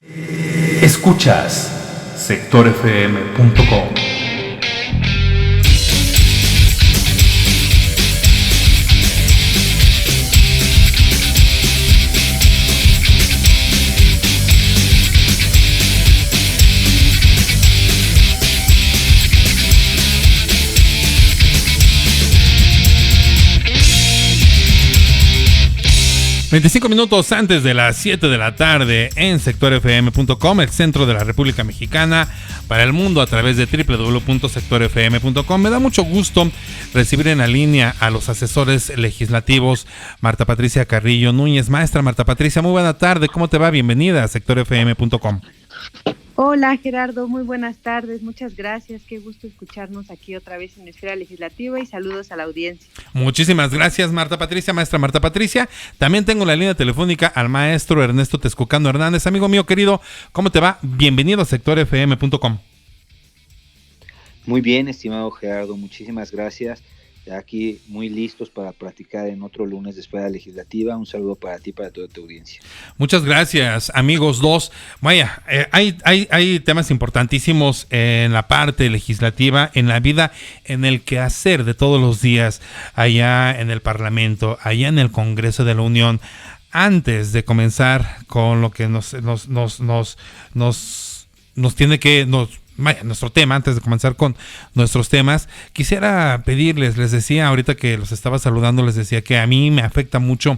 Escuchas sectorfm.com. ...25 minutos antes de las 7 de la tarde... en sectorfm.com... el centro de la República Mexicana... para el mundo a través de www.sectorfm.com. Me da mucho gusto recibir en la línea... a los asesores legislativos... Marta Patricia Carrillo Núñez. Maestra Marta Patricia, muy buena tarde. ¿Cómo te va? Bienvenida a sectorfm.com. Hola Gerardo, muy buenas tardes, muchas gracias, qué gusto escucharnos aquí otra vez en Esfera Legislativa y saludos a la audiencia. Muchísimas gracias Marta Patricia, maestra Marta Patricia. También tengo la línea telefónica al maestro Ernesto Texcucano Hernández. Amigo mío querido, ¿cómo te va? Bienvenido a sectorfm.com. Muy bien, estimado Gerardo, muchísimas gracias. Aquí muy listos para platicar en otro lunes de Esfera Legislativa. Un saludo para ti y para toda tu audiencia. Muchas gracias, amigos dos. Vaya, hay temas importantísimos en la parte legislativa, en la vida, en el quehacer de todos los días, allá en el Parlamento, allá en el Congreso de la Unión. Antes de comenzar con lo que nos tiene que... nuestro tema, antes de comenzar con nuestros temas, quisiera pedirles, les decía ahorita que los estaba saludando, les decía que a mí me afecta mucho,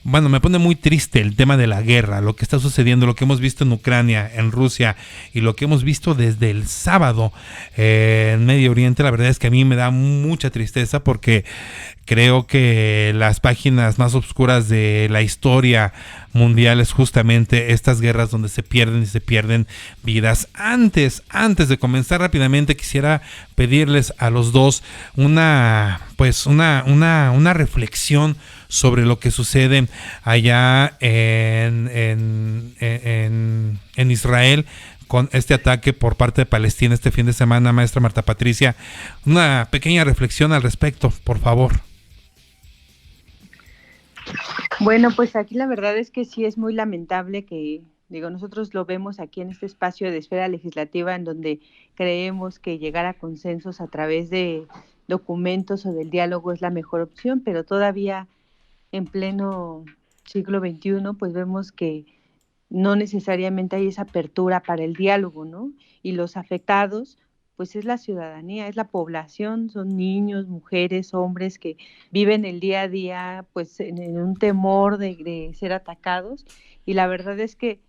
bueno, me pone muy triste el tema de la guerra, lo que está sucediendo, lo que hemos visto en Ucrania, en Rusia y lo que hemos visto desde el sábado en Medio Oriente. La verdad es que a mí me da mucha tristeza porque creo que las páginas más oscuras de la historia mundial es justamente estas guerras donde se pierden vidas. Antes de comenzar rápidamente, quisiera pedirles a los dos una reflexión sobre lo que sucede allá en Israel con este ataque por parte de Palestina este fin de semana. Maestra Marta Patricia, una pequeña reflexión al respecto, por favor. Bueno, pues aquí la verdad es que sí es muy lamentable que, nosotros lo vemos aquí en este espacio de Esfera Legislativa en donde creemos que llegar a consensos a través de documentos o del diálogo es la mejor opción, pero todavía en pleno siglo XXI pues vemos que no necesariamente hay esa apertura para el diálogo, ¿no? Y los afectados pues es la ciudadanía, es la población, son niños, mujeres, hombres que viven el día a día pues en un temor de ser atacados, y la verdad es que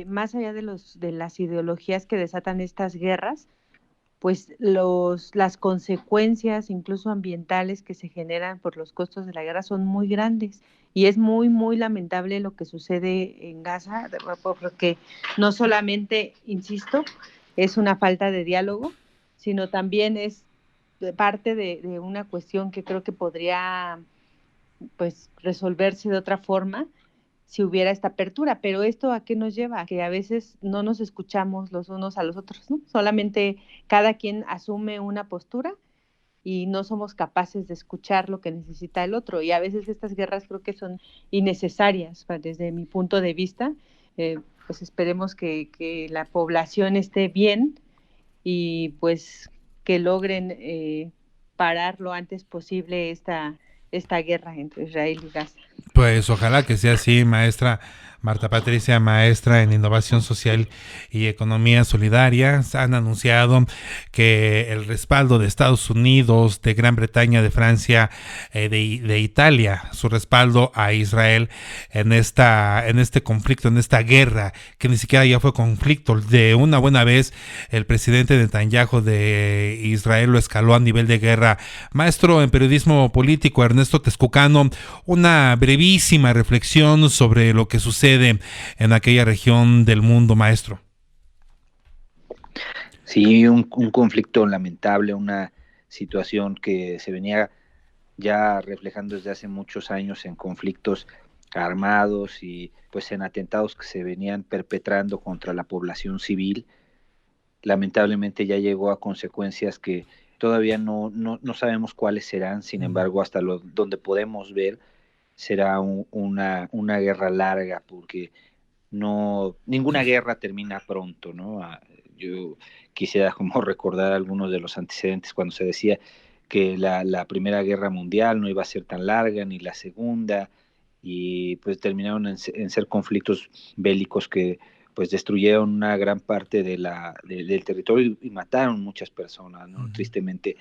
más allá de las ideologías que desatan estas guerras, pues las consecuencias incluso ambientales que se generan por los costos de la guerra son muy grandes, y es muy muy lamentable lo que sucede en Gaza, porque no solamente, insisto, es una falta de diálogo, sino también es parte de una cuestión que creo que podría pues resolverse de otra forma si hubiera esta apertura. Pero ¿esto a qué nos lleva? Que a veces no nos escuchamos los unos a los otros, ¿no? Solamente cada quien asume una postura y no somos capaces de escuchar lo que necesita el otro, y a veces estas guerras creo que son innecesarias desde mi punto de vista. Pues esperemos que la población esté bien y pues que logren parar lo antes posible esta guerra entre Israel y Gaza. Pues ojalá que sea así, maestra Marta Patricia, maestra en Innovación Social y Economía Solidaria. Han anunciado que el respaldo de Estados Unidos, de Gran Bretaña, de Francia, de Italia, su respaldo a Israel en este conflicto, en esta guerra, que ni siquiera ya fue conflicto. De una buena vez, el presidente Netanyahu de Israel lo escaló a nivel de guerra. Maestro en periodismo político, Ernesto Texcucano, una brevísima reflexión sobre lo que sucede en aquella región del mundo, maestro. Sí, un conflicto lamentable, una situación que se venía ya reflejando desde hace muchos años en conflictos armados y pues en atentados que se venían perpetrando contra la población civil. Lamentablemente ya llegó a consecuencias que todavía no sabemos cuáles serán. Sin embargo, hasta donde podemos ver será una guerra larga, porque ninguna guerra termina pronto, ¿no? Yo quisiera como recordar algunos de los antecedentes cuando se decía que la Primera Guerra Mundial no iba a ser tan larga, ni la Segunda, y pues terminaron en ser conflictos bélicos que pues destruyeron una gran parte del territorio y mataron muchas personas, ¿no? Tristemente,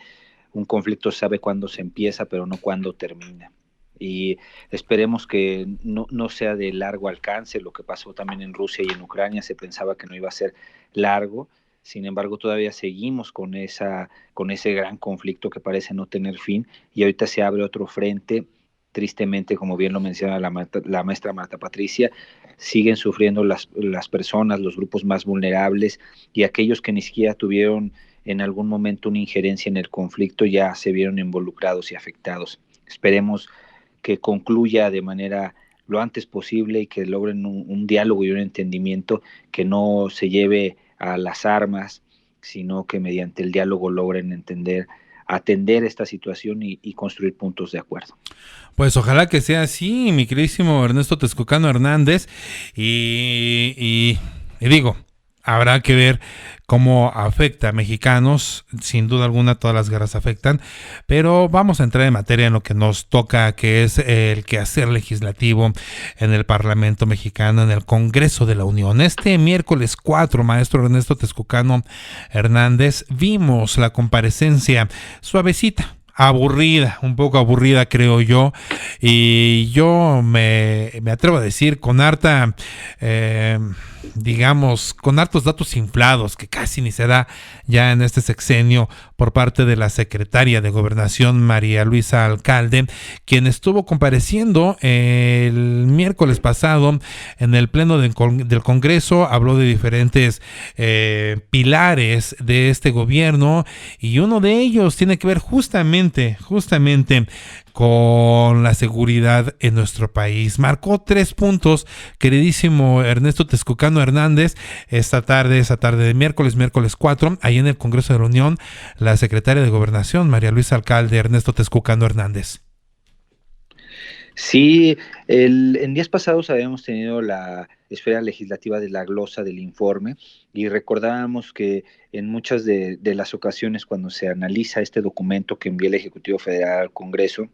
un conflicto sabe cuándo se empieza, pero no cuándo termina. Y esperemos que no sea de largo alcance. Lo que pasó también en Rusia y en Ucrania, se pensaba que no iba a ser largo. Sin embargo, todavía seguimos con ese gran conflicto que parece no tener fin, y ahorita se abre otro frente. Tristemente, como bien lo menciona la maestra Marta Patricia, siguen sufriendo las personas, los grupos más vulnerables, y aquellos que ni siquiera tuvieron en algún momento una injerencia en el conflicto ya se vieron involucrados y afectados. Esperemos que concluya de manera lo antes posible y que logren un diálogo y un entendimiento que no se lleve a las armas, sino que mediante el diálogo logren atender esta situación y construir puntos de acuerdo. Pues ojalá que sea así, mi queridísimo Ernesto Texcocano Hernández, y digo, habrá que ver cómo afecta a mexicanos. Sin duda alguna todas las guerras afectan, pero vamos a entrar en materia en lo que nos toca, que es el quehacer legislativo en el Parlamento mexicano, en el Congreso de la Unión. Este miércoles 4, maestro Ernesto Texcocano Hernández, vimos la comparecencia suavecita, aburrida, un poco aburrida creo yo, y yo me atrevo a decir con harta, digamos, con hartos datos inflados que casi ni se da ya en este sexenio por parte de la secretaria de Gobernación, María Luisa Alcalde, quien estuvo compareciendo el miércoles pasado en el pleno del Congreso. Habló de diferentes pilares de este gobierno, y uno de ellos tiene que ver justamente con la seguridad en nuestro país. Marcó 3 puntos, queridísimo Ernesto Texcocano Hernández, esta tarde de miércoles 4, ahí en el Congreso de la Unión, la secretaria de Gobernación, María Luisa Alcalde, Ernesto Texcocano Hernández. Sí, en días pasados habíamos tenido la esfera legislativa de la glosa del informe, y recordábamos que en muchas de las ocasiones cuando se analiza este documento que envía el Ejecutivo Federal al Congreso,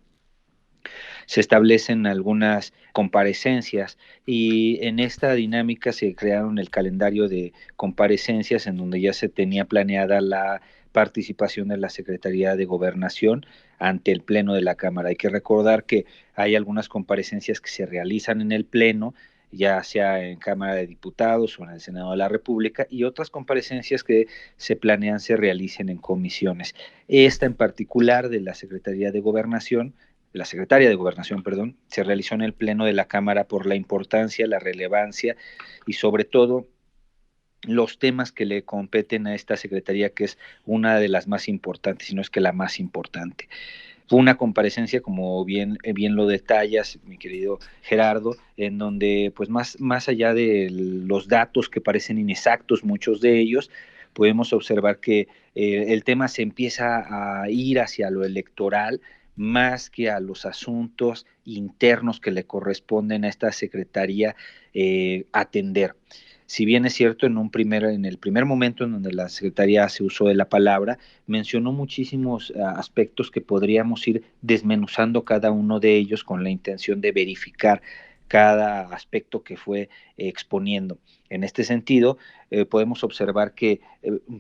se establecen algunas comparecencias, y en esta dinámica se crearon el calendario de comparecencias en donde ya se tenía planeada la participación de la Secretaría de Gobernación ante el Pleno de la Cámara. Hay que recordar que hay algunas comparecencias que se realizan en el Pleno, ya sea en Cámara de Diputados o en el Senado de la República, y otras comparecencias que se planean se realicen en comisiones. Esta en particular de la Secretaría de Gobernación, la secretaria de Gobernación, perdón, se realizó en el Pleno de la Cámara por la importancia, la relevancia y sobre todo los temas que le competen a esta secretaría, que es una de las más importantes, si no es que la más importante. Fue una comparecencia, como bien lo detallas, mi querido Gerardo, en donde pues más allá de los datos que parecen inexactos, muchos de ellos, podemos observar que el tema se empieza a ir hacia lo electoral más que a los asuntos internos que le corresponden a esta secretaría atender. Si bien es cierto, en el primer momento en donde la secretaría hace uso de la palabra, mencionó muchísimos aspectos que podríamos ir desmenuzando cada uno de ellos con la intención de verificar cada aspecto que fue exponiendo. En este sentido, podemos observar que,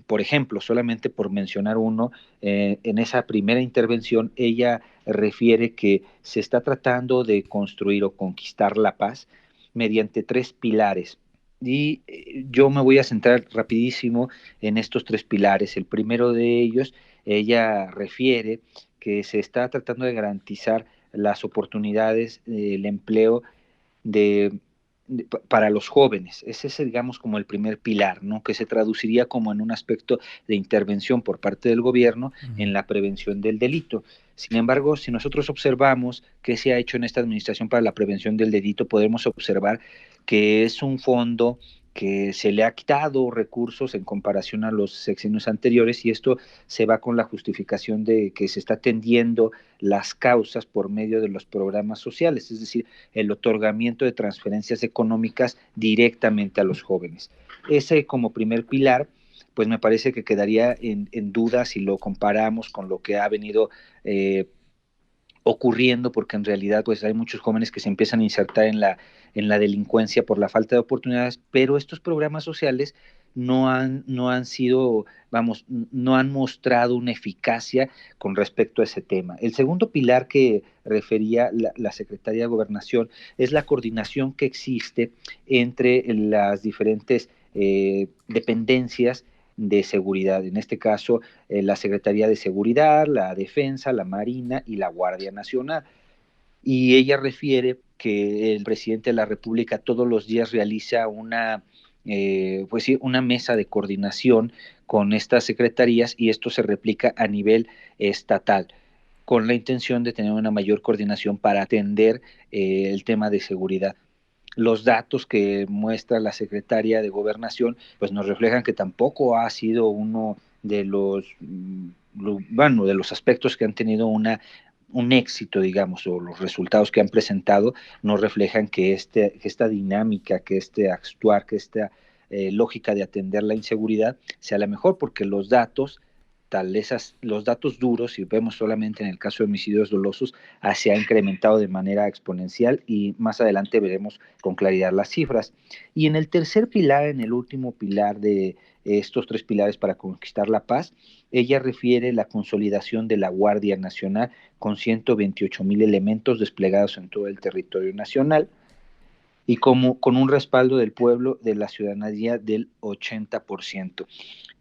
por ejemplo, solamente por mencionar uno, en esa primera intervención, ella refiere que se está tratando de construir o conquistar la paz mediante 3 pilares. Y yo me voy a centrar rapidísimo en estos 3 pilares. El primero de ellos, ella refiere que se está tratando de garantizar las oportunidades, el empleo para los jóvenes. Ese es, digamos, como el primer pilar, ¿no? Que se traduciría como en un aspecto de intervención por parte del gobierno en la prevención del delito. Sin embargo, si nosotros observamos qué se ha hecho en esta administración para la prevención del delito, podemos observar que es un fondo que se le ha quitado recursos en comparación a los sexenios anteriores, y esto se va con la justificación de que se está atendiendo las causas por medio de los programas sociales, es decir, el otorgamiento de transferencias económicas directamente a los jóvenes. Ese como primer pilar, pues me parece que quedaría en duda si lo comparamos con lo que ha venido ocurriendo, porque en realidad pues hay muchos jóvenes que se empiezan a insertar en la delincuencia por la falta de oportunidades, pero estos programas sociales no han sido, vamos, no han mostrado una eficacia con respecto a ese tema. El segundo pilar que refería la Secretaría de Gobernación es la coordinación que existe entre las diferentes dependencias de seguridad, en este caso la Secretaría de Seguridad, la Defensa, la Marina y la Guardia Nacional. Y ella refiere que el presidente de la República todos los días realiza pues sí, una mesa de coordinación con estas secretarías, y esto se replica a nivel estatal, con la intención de tener una mayor coordinación para atender el tema de seguridad. Los datos que muestra la secretaria de Gobernación pues nos reflejan que tampoco ha sido uno de bueno, de los aspectos que han tenido un éxito, digamos, o los resultados que han presentado nos reflejan que esta dinámica, que este actuar, que esta lógica de atender la inseguridad sea la mejor, porque los datos duros, si vemos solamente en el caso de homicidios dolosos, se ha incrementado de manera exponencial, y más adelante veremos con claridad las cifras. Y en el tercer pilar, en el último pilar de estos tres pilares para conquistar la paz, ella refiere la consolidación de la Guardia Nacional con 128,000 elementos desplegados en todo el territorio nacional, y con un respaldo del pueblo, de la ciudadanía, del 80%.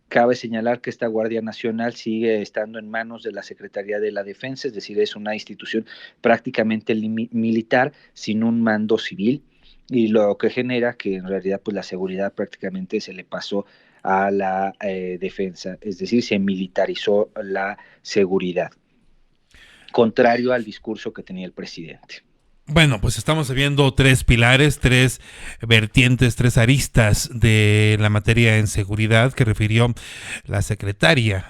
Cabe señalar que esta Guardia Nacional sigue estando en manos de la Secretaría de la Defensa, es decir, es una institución prácticamente militar, sin un mando civil, y lo que genera que en realidad pues la seguridad prácticamente se le pasó a la defensa, es decir, se militarizó la seguridad, contrario al discurso que tenía el presidente. Bueno, pues estamos viendo tres pilares, tres vertientes, tres aristas de la materia en seguridad que refirió la secretaria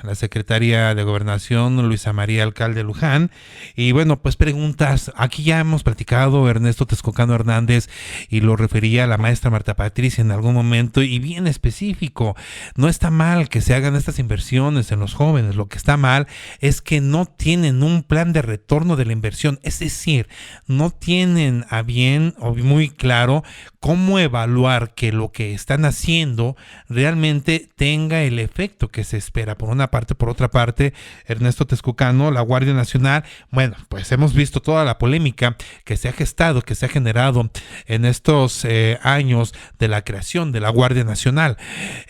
de Gobernación, Luisa María Alcalde Luján. Y bueno, pues preguntas, aquí ya hemos platicado Ernesto Texcocano Hernández y lo refería la maestra Marta Patricia en algún momento, y bien específico. No está mal que se hagan estas inversiones en los jóvenes, lo que está mal es que no tienen un plan de retorno de la inversión, es decir, no tienen a bien o muy claro cómo evaluar que lo que están haciendo realmente tenga el efecto que se espera. Por una parte, por otra parte, Ernesto Texcocano, la Guardia Nacional, bueno, pues hemos visto toda la polémica que se ha gestado, que se ha generado en estos años de la creación de la Guardia Nacional.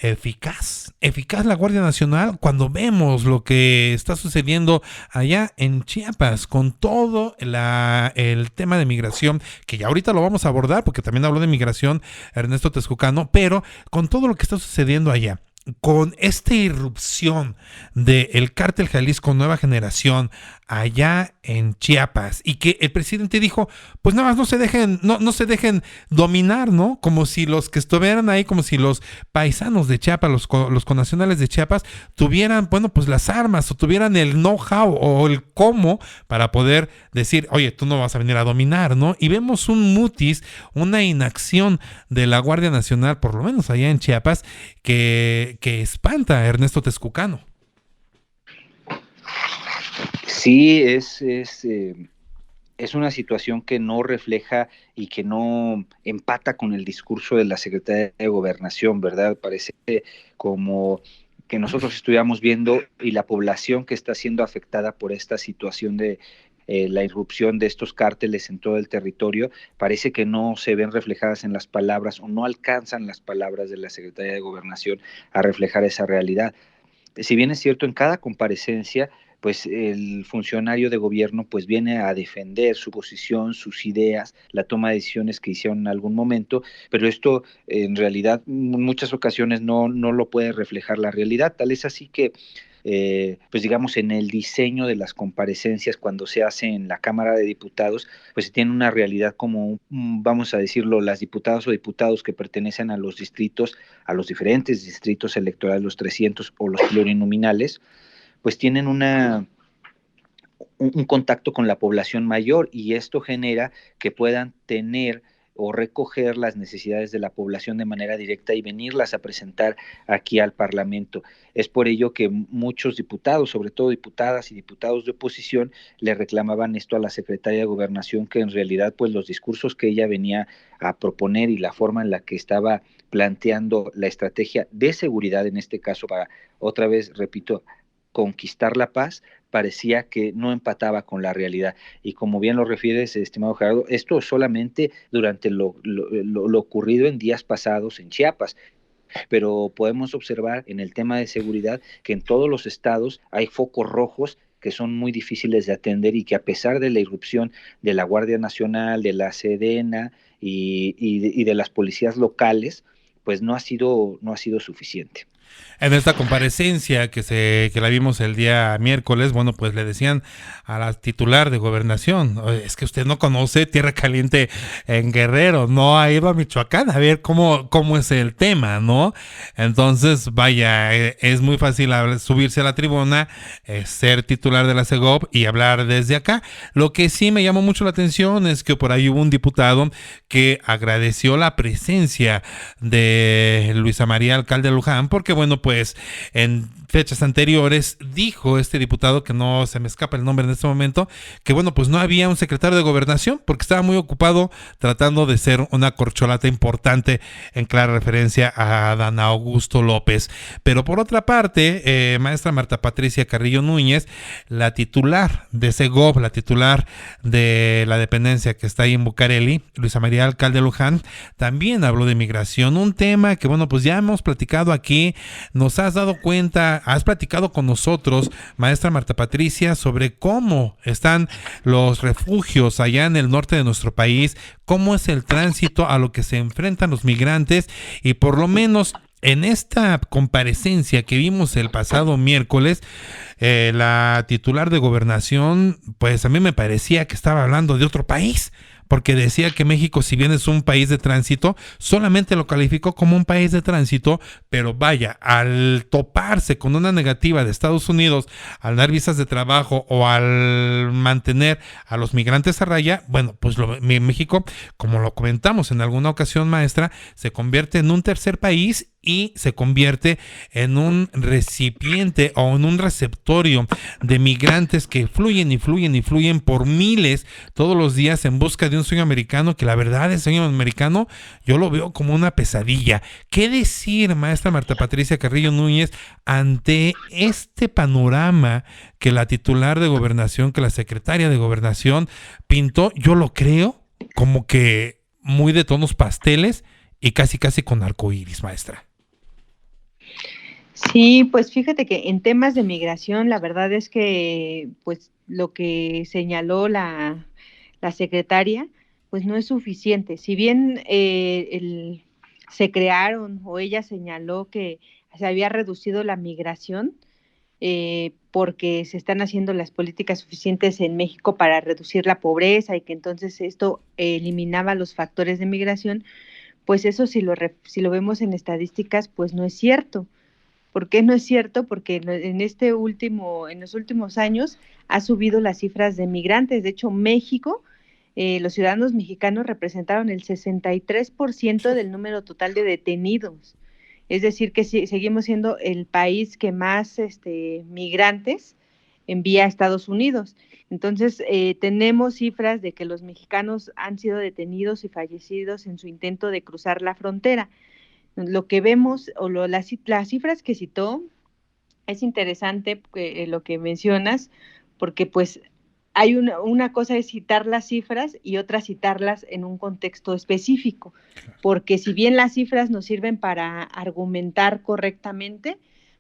Eficaz la Guardia Nacional cuando vemos lo que está sucediendo allá en Chiapas con todo el tema de migración, que ya ahorita lo vamos a abordar porque también habló de migración Ernesto Texcocano, pero con todo lo que está sucediendo allá, con esta irrupción del cártel Jalisco Nueva Generación allá en Chiapas, y que el presidente dijo, pues nada más no se dejen dominar, ¿no? Como si los que estuvieran ahí, como si los paisanos de Chiapas, los connacionales de Chiapas tuvieran, bueno, pues las armas, o tuvieran el know-how o el cómo para poder decir, oye, tú no vas a venir a dominar, ¿no? Y vemos un mutis, una inacción de la Guardia Nacional, por lo menos allá en Chiapas, que espanta a Ernesto Texcocano. Sí, es una situación que no refleja y que no empata con el discurso de la Secretaría de Gobernación, ¿verdad? Parece como que nosotros estuviéramos viendo, y la población que está siendo afectada por esta situación de la irrupción de estos cárteles en todo el territorio, parece que no se ven reflejadas en las palabras, o no alcanzan las palabras de la Secretaría de Gobernación a reflejar esa realidad. Si bien es cierto, en cada comparecencia, pues el funcionario de gobierno pues viene a defender su posición, sus ideas, la toma de decisiones que hicieron en algún momento, pero esto en realidad en muchas ocasiones no lo puede reflejar la realidad. Tal es así que pues digamos, en el diseño de las comparecencias cuando se hace en la Cámara de Diputados, pues se tiene una realidad como, vamos a decirlo, las diputadas o diputados que pertenecen a los distritos, a los diferentes distritos electorales, los 300 o los plurinominales, pues tienen un contacto con la población mayor, y esto genera que puedan tener o recoger las necesidades de la población de manera directa y venirlas a presentar aquí al Parlamento. Es por ello que muchos diputados, sobre todo diputadas y diputados de oposición, le reclamaban esto a la secretaria de Gobernación, que en realidad pues los discursos que ella venía a proponer y la forma en la que estaba planteando la estrategia de seguridad, en este caso para, otra vez repito, conquistar la paz, parecía que no empataba con la realidad. Y como bien lo refieres, estimado Gerardo, esto solamente durante lo ocurrido en días pasados en Chiapas, pero podemos observar en el tema de seguridad que en todos los estados hay focos rojos que son muy difíciles de atender, y que a pesar de la irrupción de la Guardia Nacional, de la Sedena y de las policías locales, pues no ha sido suficiente. En esta comparecencia que la vimos el día miércoles, bueno, pues le decían a la titular de Gobernación: es que usted no conoce Tierra Caliente en Guerrero, no ha ido a Michoacán a ver cómo es el tema, ¿no? Entonces, vaya, es muy fácil subirse a la tribuna, ser titular de la Segov y hablar desde acá. Lo que sí me llamó mucho la atención es que por ahí hubo un diputado que agradeció la presencia de Luisa María Alcalde Luján, porque bueno, pues en fechas anteriores dijo este diputado, que no se me escapa el nombre en este momento, que bueno, pues no había un secretario de Gobernación porque estaba muy ocupado tratando de ser una corcholata importante, en clara referencia a Dan Augusto López. Pero por otra parte, maestra Marta Patricia Carrillo Núñez, la titular de Segov, la titular de la dependencia que está ahí en Bucareli, Luisa María Alcalde Luján, también habló de migración, un tema que bueno, pues ya hemos platicado aquí. Nos has dado cuenta, has platicado con nosotros, maestra Marta Patricia, sobre cómo están los refugios allá en el norte de nuestro país, cómo es el tránsito a lo que se enfrentan los migrantes, y por lo menos en esta comparecencia que vimos el pasado miércoles, la titular de Gobernación, pues a mí me parecía que estaba hablando de otro país, porque decía que México, si bien es un país de tránsito, solamente lo calificó como un país de tránsito, pero vaya, al toparse con una negativa de Estados Unidos, al dar visas de trabajo o al mantener a los migrantes a raya, bueno, pues México, como lo comentamos en alguna ocasión, maestra, se convierte en un tercer país y se convierte en un recipiente o en un receptorio de migrantes que fluyen y fluyen y fluyen por miles todos los días en busca de un sueño americano, que la verdad, el sueño americano yo lo veo como una pesadilla. ¿Qué decir, maestra Marta Patricia Carrillo Núñez, ante este panorama que la titular de Gobernación, que la secretaria de Gobernación pintó? Yo lo creo como que muy de tonos pasteles y casi con arcoíris, maestra. Sí, pues fíjate que en temas de migración, la verdad es que pues lo que señaló la secretaria, pues no es suficiente. Si bien se crearon, o ella señaló que se había reducido la migración, porque se están haciendo las políticas suficientes en México para reducir la pobreza, y que entonces esto eliminaba los factores de migración, pues eso si lo vemos en estadísticas, pues no es cierto. ¿Por qué no es cierto? Porque en los últimos años ha subido las cifras de migrantes. De hecho, México, los ciudadanos mexicanos representaron el 63% del número total de detenidos. Es decir, que seguimos siendo el país que más migrantes envía a Estados Unidos. Entonces, tenemos cifras de que los mexicanos han sido detenidos y fallecidos en su intento de cruzar la frontera. Lo que vemos, o las cifras que citó, es interesante lo que mencionas, porque pues hay una cosa es citar las cifras y otra citarlas en un contexto específico, porque si bien las cifras nos sirven para argumentar correctamente,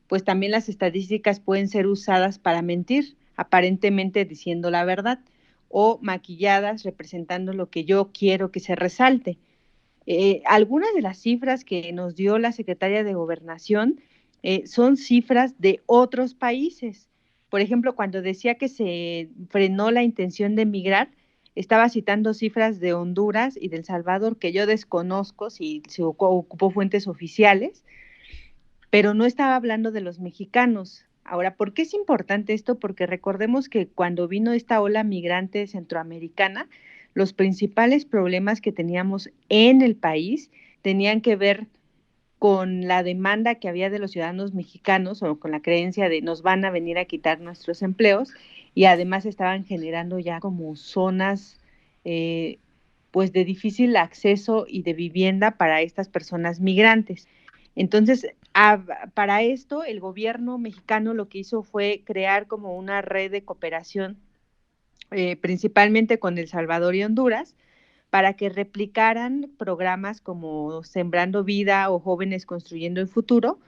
pues también las estadísticas pueden ser usadas para mentir, aparentemente diciendo la verdad, o maquilladas representando lo que yo quiero que se resalte. Algunas de las cifras que nos dio la secretaria de Gobernación son cifras de otros países. Por ejemplo, cuando decía que se frenó la intención de migrar, estaba citando cifras de Honduras y de El Salvador, que yo desconozco si se ocupó fuentes oficiales, pero no estaba hablando de los mexicanos. Ahora, ¿por qué es importante esto? Porque recordemos que cuando vino esta ola migrante centroamericana, los principales problemas que teníamos en el país tenían que ver con la demanda que había de los ciudadanos mexicanos o con la creencia de nos van a venir a quitar nuestros empleos, y además estaban generando ya como zonas pues de difícil acceso y de vivienda para estas personas migrantes. Entonces, para esto el gobierno mexicano lo que hizo fue crear como una red de cooperación, principalmente con El Salvador y Honduras, para que replicaran programas como Sembrando Vida o Jóvenes Construyendo el Futuro,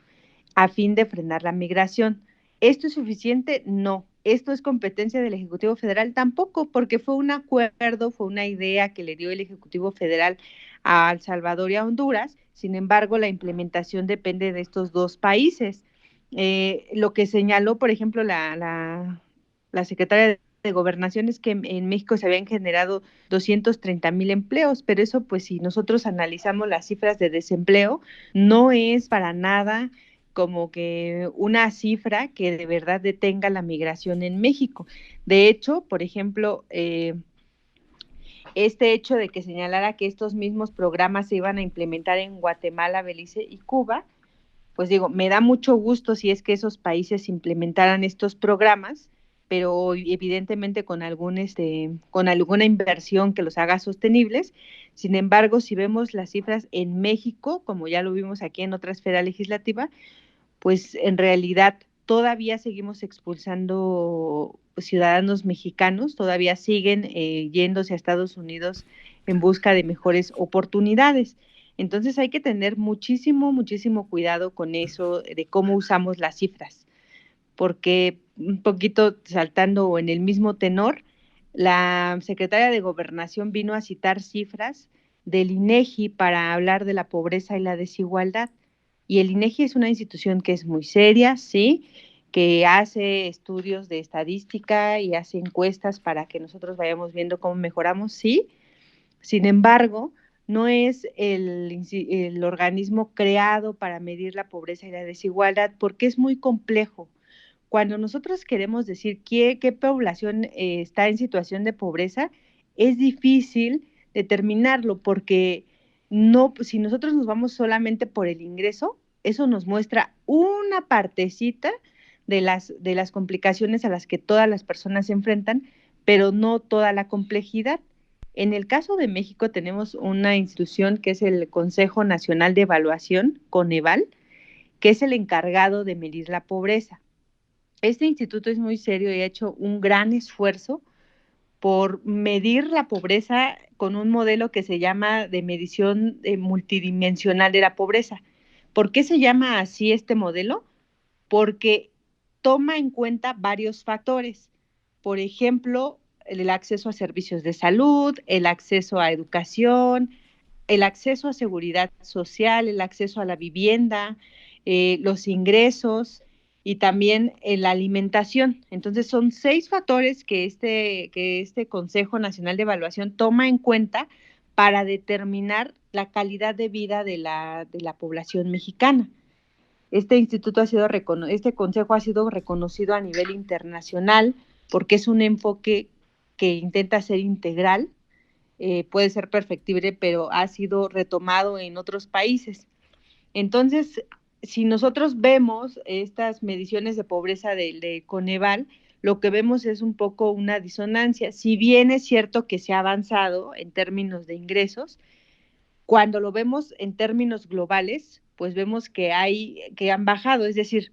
a fin de frenar la migración. ¿Esto es suficiente? No. ¿Esto es competencia del Ejecutivo Federal? Tampoco, porque fue un acuerdo, fue una idea que le dio el Ejecutivo Federal a El Salvador y a Honduras. Sin embargo, la implementación depende de estos dos países. Lo que señaló, por ejemplo, la secretaria de Gobernación es que en México se habían generado 230,000 empleos, pero eso, pues si nosotros analizamos las cifras de desempleo, no es para nada como que una cifra que de verdad detenga la migración en México. De hecho, por ejemplo, este hecho de que señalara que estos mismos programas se iban a implementar en Guatemala, Belice y Cuba, pues digo, me da mucho gusto si es que esos países implementaran estos programas, pero evidentemente con alguna inversión que los haga sostenibles. Sin embargo, si vemos las cifras en México, como ya lo vimos aquí en otra esfera legislativa, pues en realidad todavía seguimos expulsando ciudadanos mexicanos, todavía siguen yéndose a Estados Unidos en busca de mejores oportunidades. Entonces hay que tener muchísimo, muchísimo cuidado con eso, de cómo usamos las cifras, porque un poquito saltando en el mismo tenor, la secretaria de Gobernación vino a citar cifras del INEGI para hablar de la pobreza y la desigualdad. Y el INEGI es una institución que es muy seria, sí, que hace estudios de estadística y hace encuestas para que nosotros vayamos viendo cómo mejoramos, sí. Sin embargo, no es el organismo creado para medir la pobreza y la desigualdad, porque es muy complejo. Cuando nosotros queremos decir qué población está en situación de pobreza, es difícil determinarlo, porque no, si nosotros nos vamos solamente por el ingreso, eso nos muestra una partecita de las complicaciones a las que todas las personas se enfrentan, pero no toda la complejidad. En el caso de México tenemos una institución que es el Consejo Nacional de Evaluación, Coneval, que es el encargado de medir la pobreza. Este instituto es muy serio y ha hecho un gran esfuerzo por medir la pobreza con un modelo que se llama de medición multidimensional de la pobreza. ¿Por qué se llama así este modelo? Porque toma en cuenta varios factores. Por ejemplo, el acceso a servicios de salud, el acceso a educación, el acceso a seguridad social, el acceso a la vivienda, los ingresos y también la alimentación. Entonces son 6 factores que este Consejo Nacional de Evaluación toma en cuenta para determinar la calidad de vida de la población mexicana. Este consejo ha sido reconocido a nivel internacional porque es un enfoque que intenta ser integral, puede ser perfectible, pero ha sido retomado en otros países. Entonces, si nosotros vemos estas mediciones de pobreza de Coneval, lo que vemos es un poco una disonancia. Si bien es cierto que se ha avanzado en términos de ingresos, cuando lo vemos en términos globales, pues vemos que han bajado, es decir,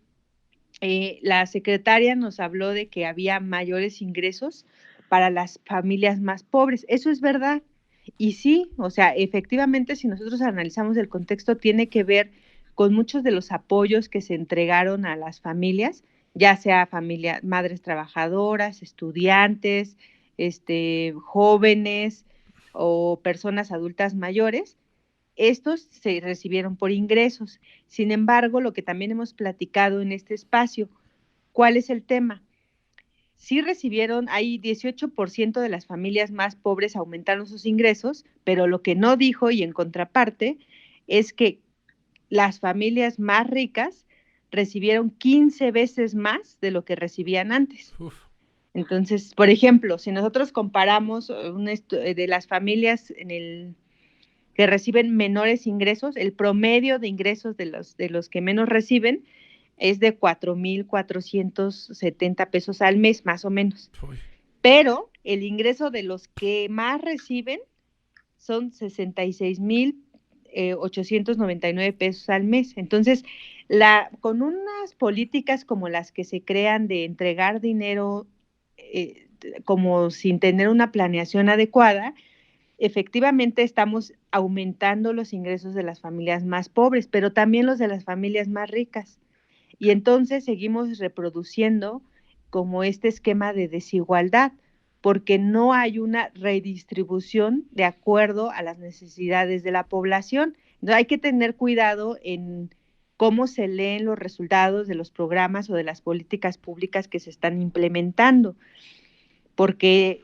la secretaria nos habló de que había mayores ingresos para las familias más pobres. Eso es verdad. Y sí, o sea, efectivamente, si nosotros analizamos el contexto, tiene que ver con muchos de los apoyos que se entregaron a las familias, ya sea familias, madres trabajadoras, estudiantes, jóvenes o personas adultas mayores, estos se recibieron por ingresos. Sin embargo, lo que también hemos platicado en este espacio, ¿cuál es el tema? Sí recibieron, hay 18% de las familias más pobres aumentaron sus ingresos, pero lo que no dijo, y en contraparte, es que las familias más ricas recibieron 15 veces más de lo que recibían antes. Uf. Entonces, por ejemplo, si nosotros comparamos de las familias que reciben menores ingresos, el promedio de ingresos de los que menos reciben es de 4,470 pesos al mes, más o menos. Uy. Pero el ingreso de los que más reciben son 66,899 pesos al mes. Entonces, con unas políticas como las que se crean de entregar dinero como sin tener una planeación adecuada, efectivamente estamos aumentando los ingresos de las familias más pobres, pero también los de las familias más ricas. Y entonces seguimos reproduciendo como este esquema de desigualdad, porque no hay una redistribución de acuerdo a las necesidades de la población. Entonces hay que tener cuidado en cómo se leen los resultados de los programas o de las políticas públicas que se están implementando, porque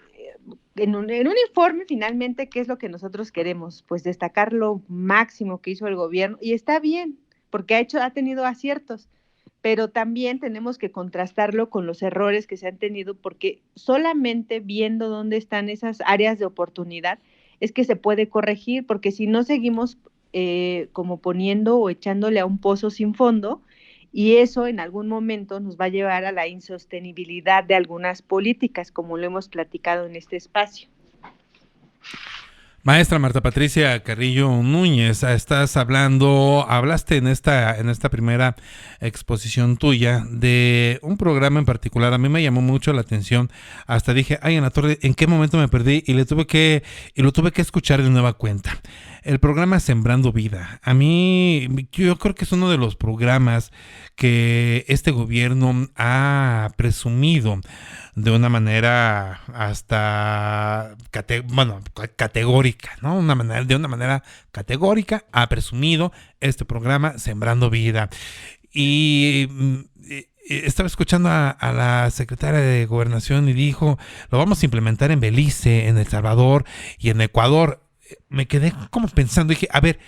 en un informe finalmente, ¿qué es lo que nosotros queremos? Pues destacar lo máximo que hizo el gobierno, y está bien, porque ha tenido aciertos, pero también tenemos que contrastarlo con los errores que se han tenido, porque solamente viendo dónde están esas áreas de oportunidad es que se puede corregir, porque si no seguimos como poniendo o echándole a un pozo sin fondo, y eso en algún momento nos va a llevar a la insostenibilidad de algunas políticas, como lo hemos platicado en este espacio. Maestra Marta Patricia Carrillo Núñez, hablaste en esta primera exposición tuya de un programa en particular. A mí me llamó mucho la atención, hasta dije, ay, en la torre, ¿en qué momento me perdí? Y lo tuve que escuchar de nueva cuenta. El programa Sembrando Vida. A mí, yo creo que es uno de los programas que este gobierno ha presumido de una manera hasta categórica, ¿no? De una manera categórica ha presumido este programa Sembrando Vida. Y estaba escuchando a la secretaria de Gobernación y dijo, lo vamos a implementar en Belice, en El Salvador y en Ecuador. Me quedé como pensando, dije, a ver,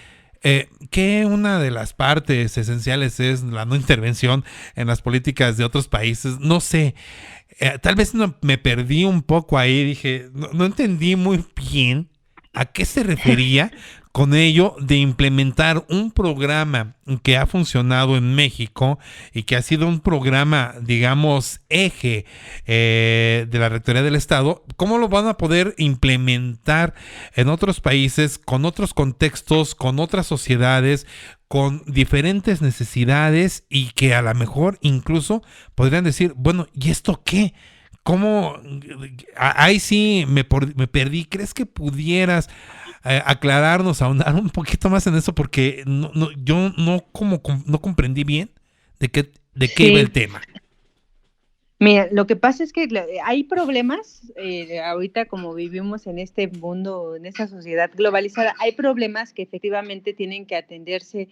que una de las partes esenciales es la no intervención en las políticas de otros países. No sé, tal vez me perdí un poco ahí, dije, no entendí muy bien a qué se refería con ello de implementar un programa que ha funcionado en México y que ha sido un programa, digamos, eje de la Rectoría del Estado. ¿Cómo lo van a poder implementar en otros países, con otros contextos, con otras sociedades, con diferentes necesidades, y que a lo mejor incluso podrían decir, bueno, ¿y esto qué? ¿Cómo? Ahí sí me perdí. ¿Crees que pudieras aclararnos, ahondar un poquito más en eso? Porque yo no comprendí bien de qué iba el tema. Mira, lo que pasa es que hay problemas, ahorita como vivimos en este mundo, en esta sociedad globalizada, hay problemas que efectivamente tienen que atenderse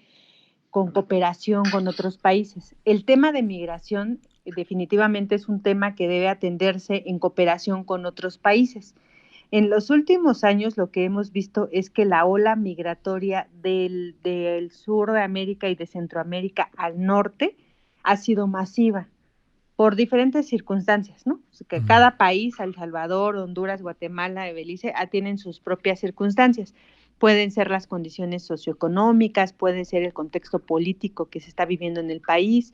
con cooperación con otros países. El tema de migración definitivamente es un tema que debe atenderse en cooperación con otros países. En los últimos años lo que hemos visto es que la ola migratoria del sur de América y de Centroamérica al norte ha sido masiva por diferentes circunstancias, ¿no? Que cada país, El Salvador, Honduras, Guatemala, Belice, tienen sus propias circunstancias. Pueden ser las condiciones socioeconómicas, puede ser el contexto político que se está viviendo en el país,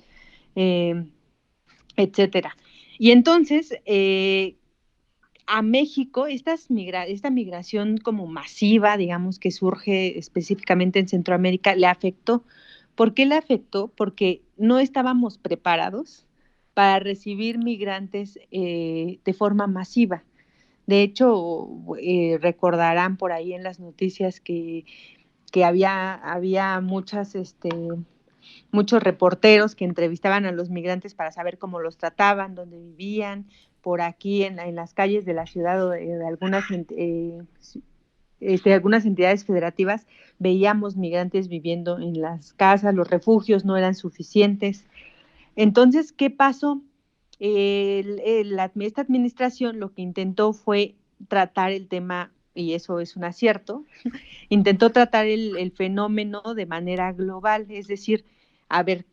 etcétera. Y entonces, a México, esta migración como masiva, digamos, que surge específicamente en Centroamérica, le afectó. ¿Por qué le afectó? Porque no estábamos preparados para recibir migrantes de forma masiva. De hecho, recordarán por ahí en las noticias que había muchos reporteros que entrevistaban a los migrantes para saber cómo los trataban, dónde vivían, por aquí en las calles de la ciudad o de algunas algunas entidades federativas, veíamos migrantes viviendo en las casas, los refugios no eran suficientes. Entonces, ¿qué pasó? Esta administración lo que intentó fue tratar el tema, y eso es un acierto, intentó tratar el fenómeno de manera global, es decir, a ver,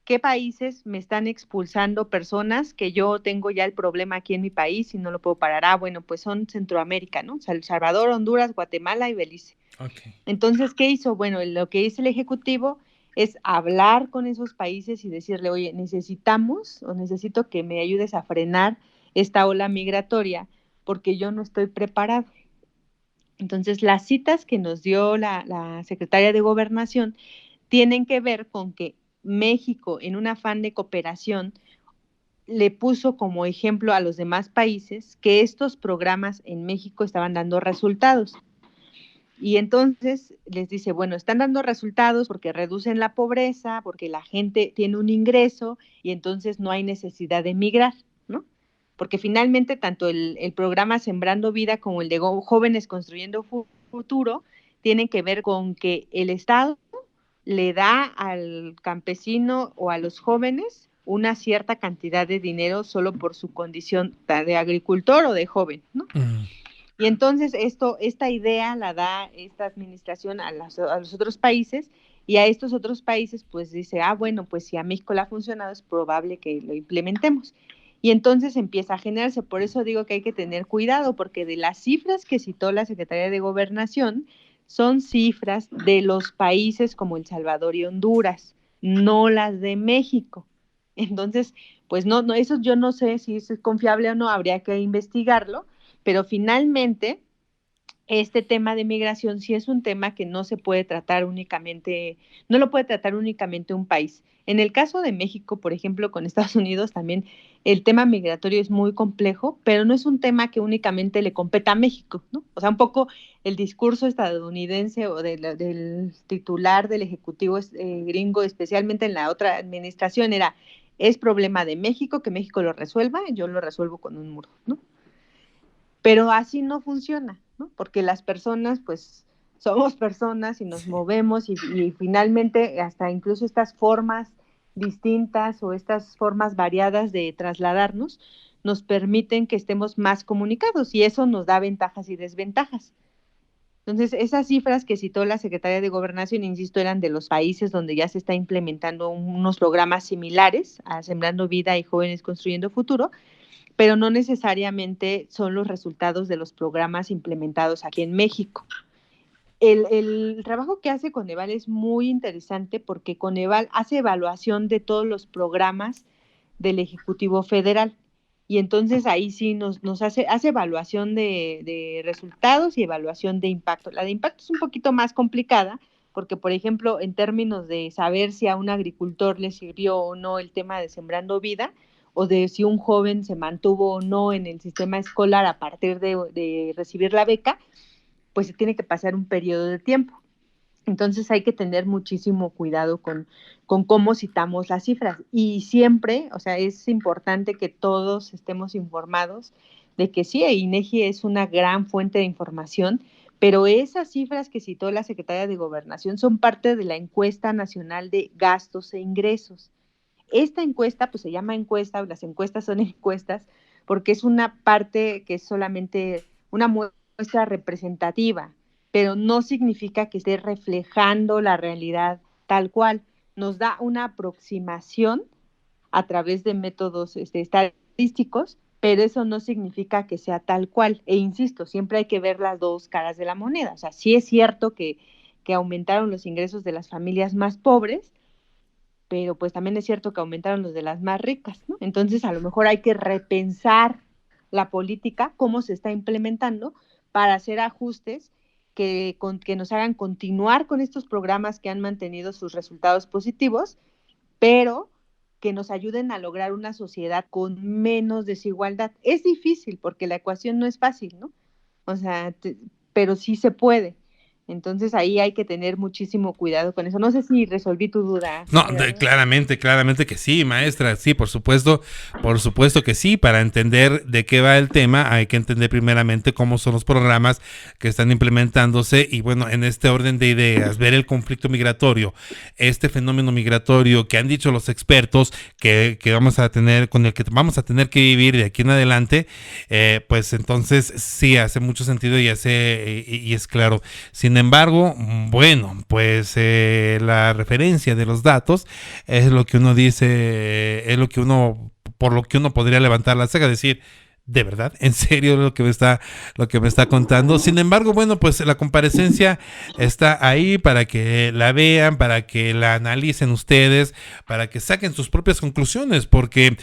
qué países me están expulsando personas que yo tengo ya el problema aquí en mi país y no lo puedo parar. Ah, bueno, pues son Centroamérica, ¿no? El Salvador, Honduras, Guatemala y Belice. Okay. Entonces, ¿qué hizo? Bueno, lo que hizo el Ejecutivo es hablar con esos países y decirle, oye, necesito que me ayudes a frenar esta ola migratoria porque yo no estoy preparado. Entonces, las citas que nos dio la secretaria de Gobernación tienen que ver con que México, en un afán de cooperación, le puso como ejemplo a los demás países que estos programas en México estaban dando resultados. Y entonces les dice, bueno, están dando resultados porque reducen la pobreza, porque la gente tiene un ingreso y entonces no hay necesidad de emigrar, ¿no? Porque finalmente tanto el programa Sembrando Vida como el de Jóvenes Construyendo Futuro tienen que ver con que el Estado le da al campesino o a los jóvenes una cierta cantidad de dinero solo por su condición de agricultor o de joven, ¿no? Y entonces esta idea la da esta administración a los otros países y a estos otros países pues dice, bueno, pues si a México le ha funcionado es probable que lo implementemos. Y entonces empieza a generarse, por eso digo que hay que tener cuidado, porque de las cifras que citó la Secretaría de Gobernación, son cifras de los países como El Salvador y Honduras, no las de México. Entonces, pues no, eso yo no sé si es confiable o no, habría que investigarlo, pero finalmente este tema de migración sí es un tema que no se puede tratar únicamente, no lo puede tratar únicamente un país. En el caso de México, por ejemplo, con Estados Unidos también el tema migratorio es muy complejo, pero no es un tema que únicamente le competa a México, ¿no? O sea, un poco el discurso estadounidense o del titular del Ejecutivo gringo, especialmente en la otra administración, es problema de México, que México lo resuelva, yo lo resuelvo con un muro, ¿no? Pero así no funciona, ¿no? Porque las personas, pues, somos personas y nos movemos y finalmente hasta incluso estas formas distintas o estas formas variadas de trasladarnos nos permiten que estemos más comunicados y eso nos da ventajas y desventajas. Entonces, esas cifras que citó la Secretaría de Gobernación, insisto, eran de los países donde ya se está implementando unos programas similares a Sembrando Vida y Jóvenes Construyendo Futuro, pero no necesariamente son los resultados de los programas implementados aquí en México. El trabajo que hace Coneval es muy interesante porque Coneval hace evaluación de todos los programas del Ejecutivo Federal y entonces ahí sí nos hace evaluación de resultados y evaluación de impacto. La de impacto es un poquito más complicada porque, por ejemplo, en términos de saber si a un agricultor le sirvió o no el tema de Sembrando Vida, o de si un joven se mantuvo o no en el sistema escolar a partir de recibir la beca, pues se tiene que pasar un periodo de tiempo. Entonces hay que tener muchísimo cuidado con cómo citamos las cifras. Y siempre, o sea, es importante que todos estemos informados de que sí, INEGI es una gran fuente de información, pero esas cifras que citó la Secretaría de Gobernación son parte de la Encuesta Nacional de Gastos e Ingresos. Esta encuesta, pues se llama encuesta, las encuestas son encuestas, porque es una parte que es solamente una muestra representativa, pero no significa que esté reflejando la realidad tal cual. Nos da una aproximación a través de métodos estadísticos, pero eso no significa que sea tal cual. E insisto, siempre hay que ver las dos caras de la moneda. O sea, sí es cierto que aumentaron los ingresos de las familias más pobres, pero pues también es cierto que aumentaron los de las más ricas, ¿no? Entonces a lo mejor hay que repensar la política, cómo se está implementando para hacer ajustes que nos hagan continuar con estos programas que han mantenido sus resultados positivos, pero que nos ayuden a lograr una sociedad con menos desigualdad. Es difícil porque la ecuación no es fácil, ¿no? O sea, pero sí se puede. Entonces ahí hay que tener muchísimo cuidado con eso. No sé si resolví tu duda, No, Gerardo. claramente que sí, maestra, sí, por supuesto que sí. Para entender de qué va el tema, hay que entender primeramente cómo son los programas que están implementándose y bueno, en este orden de ideas, ver el conflicto migratorio, este fenómeno migratorio que han dicho los expertos que vamos a tener, con el que vamos a tener que vivir de aquí en adelante, pues entonces sí hace mucho sentido y es claro. Sin embargo, bueno, pues la referencia de los datos es lo que uno dice, es lo que uno, por lo que uno podría levantar la ceja, decir, de verdad, en serio lo que me está contando. Sin embargo, bueno, pues la comparecencia está ahí para que la vean, para que la analicen ustedes, para que saquen sus propias conclusiones, porque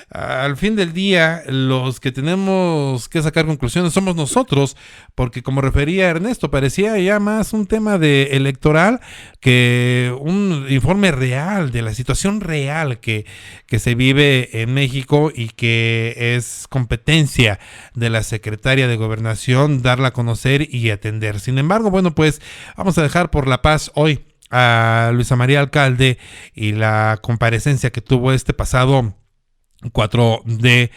al fin del día los que tenemos que sacar conclusiones somos nosotros, porque como refería Ernesto, parecía ya más un tema de electoral que un informe real de la situación real que se vive en México y que es competencia de la secretaria de Gobernación darla a conocer y atender. Sin embargo, bueno, pues vamos a dejar por la paz hoy a Luisa María Alcalde y la comparecencia que tuvo este pasado 4 de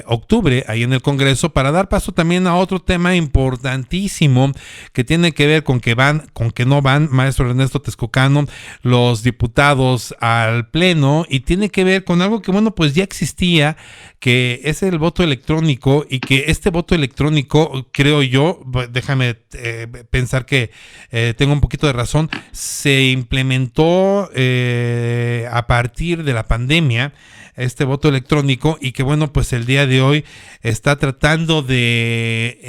octubre ahí en el Congreso, para dar paso también a otro tema importantísimo que tiene que ver con que van, con que no van, maestro Ernesto Texcocano, los diputados al Pleno, y tiene que ver con algo que, bueno, pues ya existía, que es el voto electrónico, y que este voto electrónico, creo yo, déjame pensar que tengo un poquito de razón, se implementó a partir de la pandemia, este voto electrónico, y que bueno, pues el día de hoy está tratando de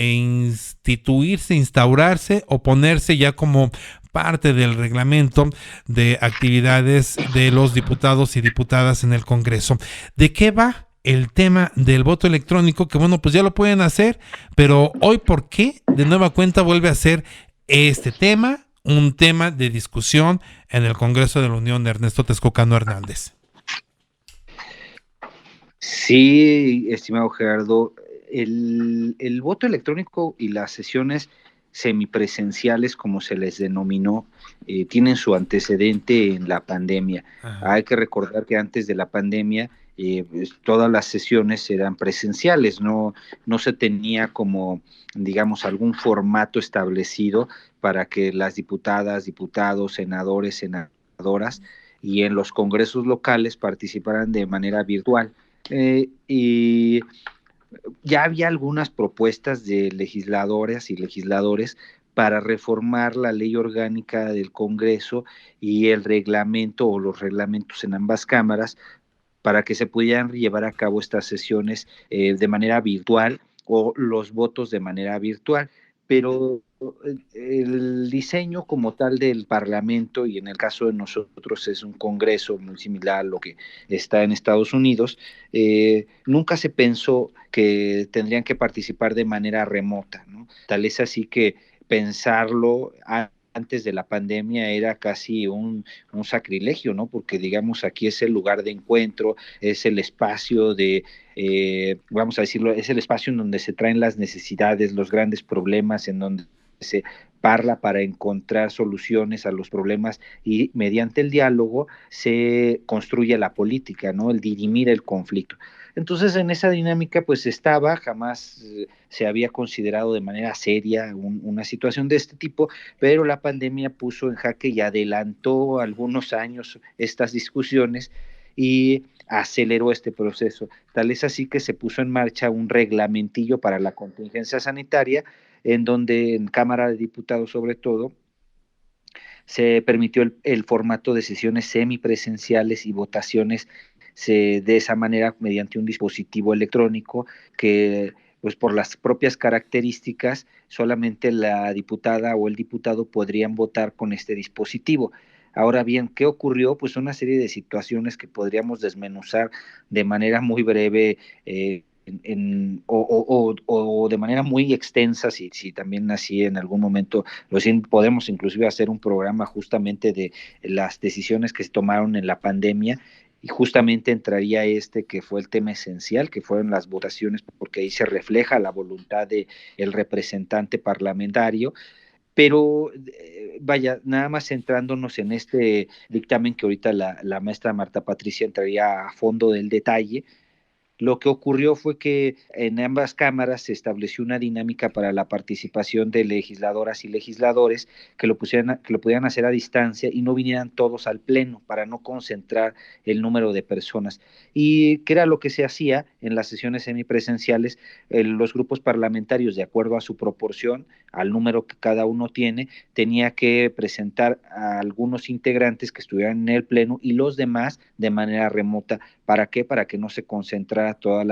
instaurarse o ponerse ya como parte del reglamento de actividades de los diputados y diputadas en el Congreso. ¿De qué va el tema del voto electrónico? Que bueno, pues ya lo pueden hacer, pero hoy, ¿por qué de nueva cuenta vuelve a ser este tema un tema de discusión en el Congreso de la Unión de Ernesto Texcocano Hernández? Sí, estimado Gerardo, el voto electrónico y las sesiones semipresenciales, como se les denominó, tienen su antecedente en la pandemia. Ajá. Hay que recordar que antes de la pandemia pues, todas las sesiones eran presenciales, no se tenía como, digamos, algún formato establecido para que las diputadas, diputados, senadores, senadoras y en los congresos locales participaran de manera virtual. Y ya había algunas propuestas de legisladoras y legisladores para reformar la ley orgánica del Congreso y el reglamento o los reglamentos en ambas cámaras para que se pudieran llevar a cabo estas sesiones de manera virtual o los votos de manera virtual. Pero el diseño como tal del Parlamento, y en el caso de nosotros es un Congreso muy similar a lo que está en Estados Unidos, nunca se pensó que tendrían que participar de manera remota, ¿no? Tal es así que pensarlo antes de la pandemia era casi un sacrilegio, ¿no? Porque digamos aquí es el lugar de encuentro, es el espacio de, vamos a decirlo, es el espacio en donde se traen las necesidades, los grandes problemas, en donde se parla para encontrar soluciones a los problemas y mediante el diálogo se construye la política, ¿no? El dirimir el conflicto. Entonces en esa dinámica pues estaba, jamás se había considerado de manera seria una situación de este tipo, pero la pandemia puso en jaque y adelantó algunos años estas discusiones y aceleró este proceso. Tal es así que se puso en marcha un reglamentillo para la contingencia sanitaria, en donde en Cámara de Diputados sobre todo, se permitió el formato de sesiones semipresenciales y votaciones de esa manera mediante un dispositivo electrónico que pues por las propias características solamente la diputada o el diputado podrían votar con este dispositivo. Ahora bien, ¿qué ocurrió? Pues una serie de situaciones que podríamos desmenuzar de manera muy breve o de manera muy extensa, si también así en algún momento podemos inclusive hacer un programa justamente de las decisiones que se tomaron en la pandemia, y justamente entraría este que fue el tema esencial, que fueron las votaciones, porque ahí se refleja la voluntad del representante parlamentario. Pero vaya, nada más centrándonos en este dictamen que ahorita la maestra Marta Patricia entraría a fondo del detalle. Lo que ocurrió fue que en ambas cámaras se estableció una dinámica para la participación de legisladoras y legisladores que lo pudieran hacer a distancia y no vinieran todos al pleno para no concentrar el número de personas. Y que era lo que se hacía en las sesiones semipresenciales, los grupos parlamentarios, de acuerdo a su proporción, al número que cada uno tiene, tenía que presentar a algunos integrantes que estuvieran en el pleno y los demás de manera remota. ¿Para qué? Para que no se concentrara todo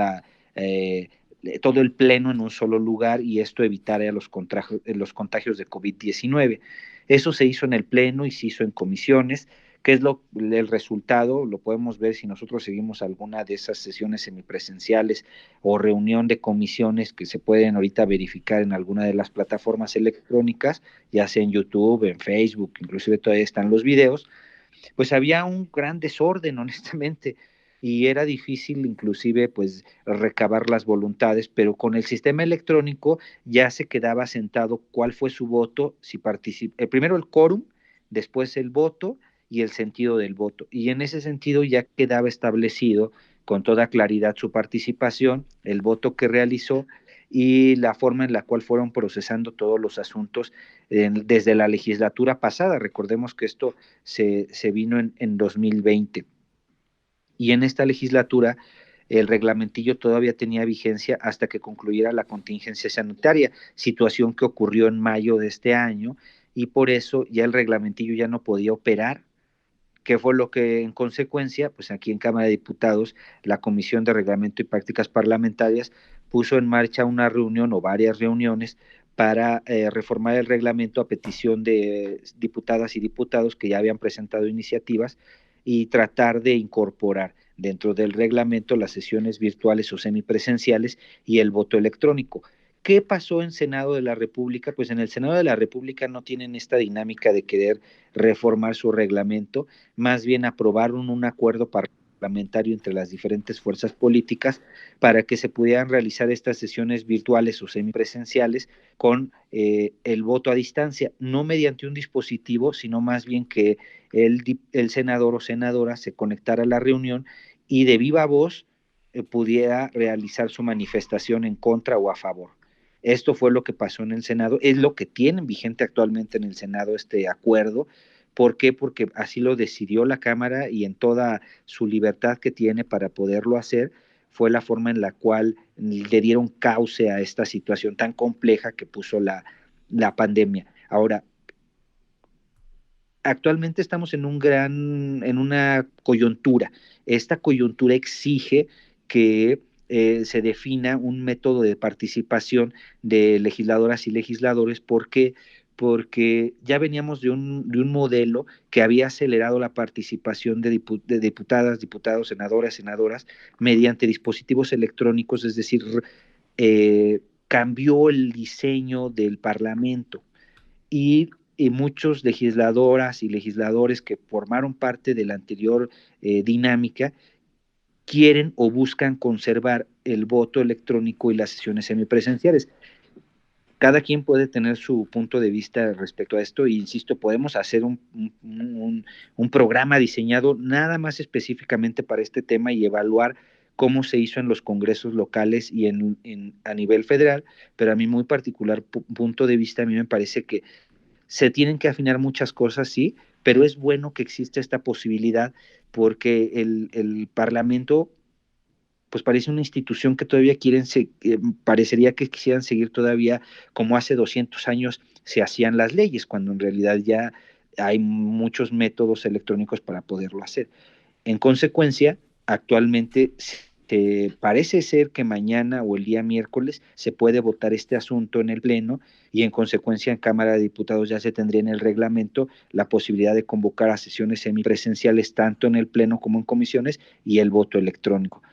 el pleno en un solo lugar y esto evitara los contagios de COVID-19. Eso se hizo en el pleno y se hizo en comisiones. ¿Qué es el resultado? Lo podemos ver si nosotros seguimos alguna de esas sesiones semipresenciales o reunión de comisiones que se pueden ahorita verificar en alguna de las plataformas electrónicas, ya sea en YouTube, en Facebook, inclusive todavía están los videos. Pues había un gran desorden, honestamente, y era difícil inclusive pues recabar las voluntades, pero con el sistema electrónico ya se quedaba sentado cuál fue su voto, si primero el quórum, después el voto y el sentido del voto, y en ese sentido ya quedaba establecido con toda claridad su participación, el voto que realizó y la forma en la cual fueron procesando todos los asuntos desde la legislatura pasada. Recordemos que esto se vino en 2020. Y en esta legislatura el reglamentillo todavía tenía vigencia hasta que concluyera la contingencia sanitaria, situación que ocurrió en mayo de este año, y por eso ya el reglamentillo ya no podía operar. ¿Qué fue lo que en consecuencia? Pues aquí en Cámara de Diputados, la Comisión de Reglamento y Prácticas Parlamentarias puso en marcha una reunión o varias reuniones para reformar el reglamento a petición de diputadas y diputados que ya habían presentado iniciativas y tratar de incorporar dentro del reglamento las sesiones virtuales o semipresenciales y el voto electrónico. ¿Qué pasó en Senado de la República? Pues en el Senado de la República no tienen esta dinámica de querer reformar su reglamento, más bien aprobaron un acuerdo parlamentario entre las diferentes fuerzas políticas para que se pudieran realizar estas sesiones virtuales o semipresenciales con el voto a distancia, no mediante un dispositivo, sino más bien que el senador o senadora se conectara a la reunión y de viva voz pudiera realizar su manifestación en contra o a favor. Esto fue lo que pasó en el Senado, es lo que tienen vigente actualmente en el Senado este acuerdo. ¿Por qué? Porque así lo decidió la Cámara y en toda su libertad que tiene para poderlo hacer, fue la forma en la cual le dieron cauce a esta situación tan compleja que puso la pandemia. Ahora, actualmente estamos en una coyuntura. Esta coyuntura exige que se defina un método de participación de legisladoras y legisladores. ¿Por qué? Porque ya veníamos de un modelo que había acelerado la participación de diputadas, diputados, senadoras, mediante dispositivos electrónicos, es decir, cambió el diseño del Parlamento y muchos legisladoras y legisladores que formaron parte de la anterior dinámica quieren o buscan conservar el voto electrónico y las sesiones semipresenciales. Cada quien puede tener su punto de vista respecto a esto e insisto, podemos hacer un programa diseñado nada más específicamente para este tema y evaluar cómo se hizo en los congresos locales y a nivel federal, pero a mi muy particular punto de vista, a mí me parece que se tienen que afinar muchas cosas, sí, pero es bueno que exista esta posibilidad porque el Parlamento pues parece una institución que todavía parecería que quisieran seguir todavía como hace 200 años se hacían las leyes, cuando en realidad ya hay muchos métodos electrónicos para poderlo hacer. En consecuencia, actualmente parece ser que mañana o el día miércoles se puede votar este asunto en el Pleno y en consecuencia en Cámara de Diputados ya se tendría en el reglamento la posibilidad de convocar a sesiones semipresenciales tanto en el Pleno como en comisiones y el voto electrónico.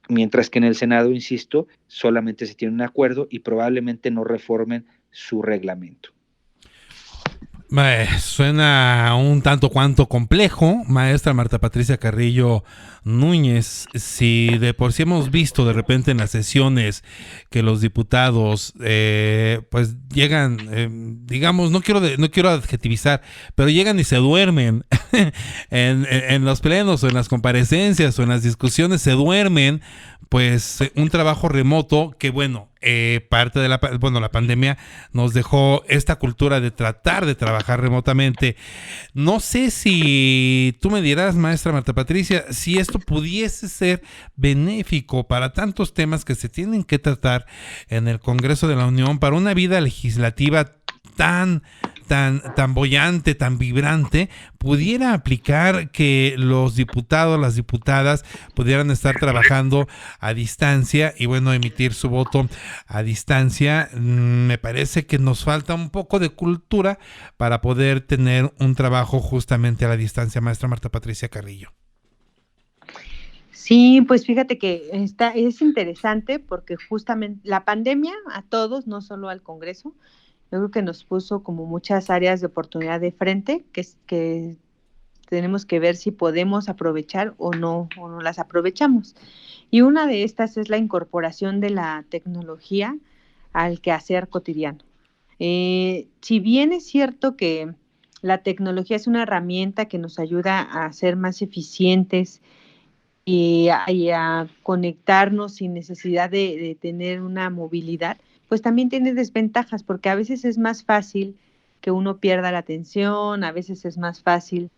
Mientras que en el Senado, insisto, solamente se tiene un acuerdo y probablemente no reformen su reglamento. Suena un tanto cuanto complejo, maestra Marta Patricia Carrillo Núñez. Si de por sí hemos visto de repente en las sesiones que los diputados pues llegan, digamos, no quiero adjetivizar, pero llegan y se duermen en los plenos o en las comparecencias o en las discusiones, se duermen, pues un trabajo remoto que bueno, parte de la pandemia nos dejó esta cultura de tratar de trabajar remotamente. No sé si tú me dirás, maestra Marta Patricia, si esto pudiese ser benéfico para tantos temas que se tienen que tratar en el Congreso de la Unión para una vida legislativa tan boyante, tan vibrante, pudiera aplicar que los diputados, las diputadas pudieran estar trabajando a distancia y bueno, emitir su voto a distancia. Me parece que nos falta un poco de cultura para poder tener un trabajo justamente a la distancia, maestra Marta Patricia Carrillo. Sí, pues fíjate que es interesante porque justamente la pandemia a todos, no solo al Congreso, yo creo que nos puso como muchas áreas de oportunidad de frente que tenemos que ver si podemos aprovechar o no las aprovechamos. Y una de estas es la incorporación de la tecnología al quehacer cotidiano. Si bien es cierto que la tecnología es una herramienta que nos ayuda a ser más eficientes y a conectarnos sin necesidad de tener una movilidad, pues también tiene desventajas, porque a veces es más fácil que uno pierda la atención, a veces es más fácil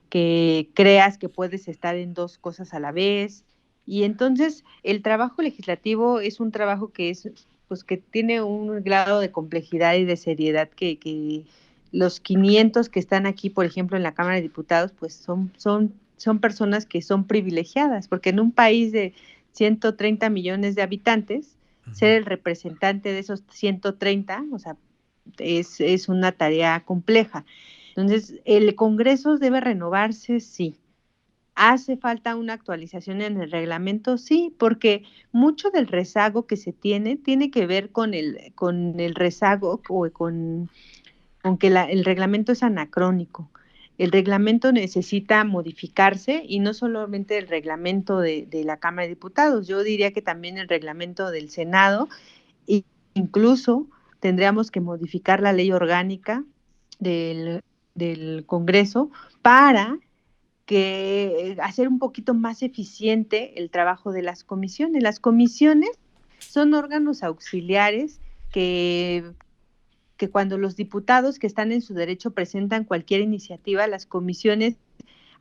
que creas que puedes estar en dos cosas a la vez. Y entonces el trabajo legislativo es un trabajo que es, pues que tiene un grado de complejidad y de seriedad que los 500 que están aquí, por ejemplo, en la Cámara de Diputados, pues son personas que son privilegiadas, porque en un país de 130 millones de habitantes, ser el representante de esos 130, o sea, es una tarea compleja. Entonces, ¿el Congreso debe renovarse? Sí. ¿Hace falta una actualización en el reglamento? Sí, porque mucho del rezago que se tiene que ver con el rezago o con que el reglamento es anacrónico. El reglamento necesita modificarse y no solamente el reglamento de la Cámara de Diputados, yo diría que también el reglamento del Senado e incluso tendríamos que modificar la ley orgánica del Congreso para que hacer un poquito más eficiente el trabajo de las comisiones. Las comisiones son órganos auxiliares que cuando los diputados que están en su derecho presentan cualquier iniciativa, las comisiones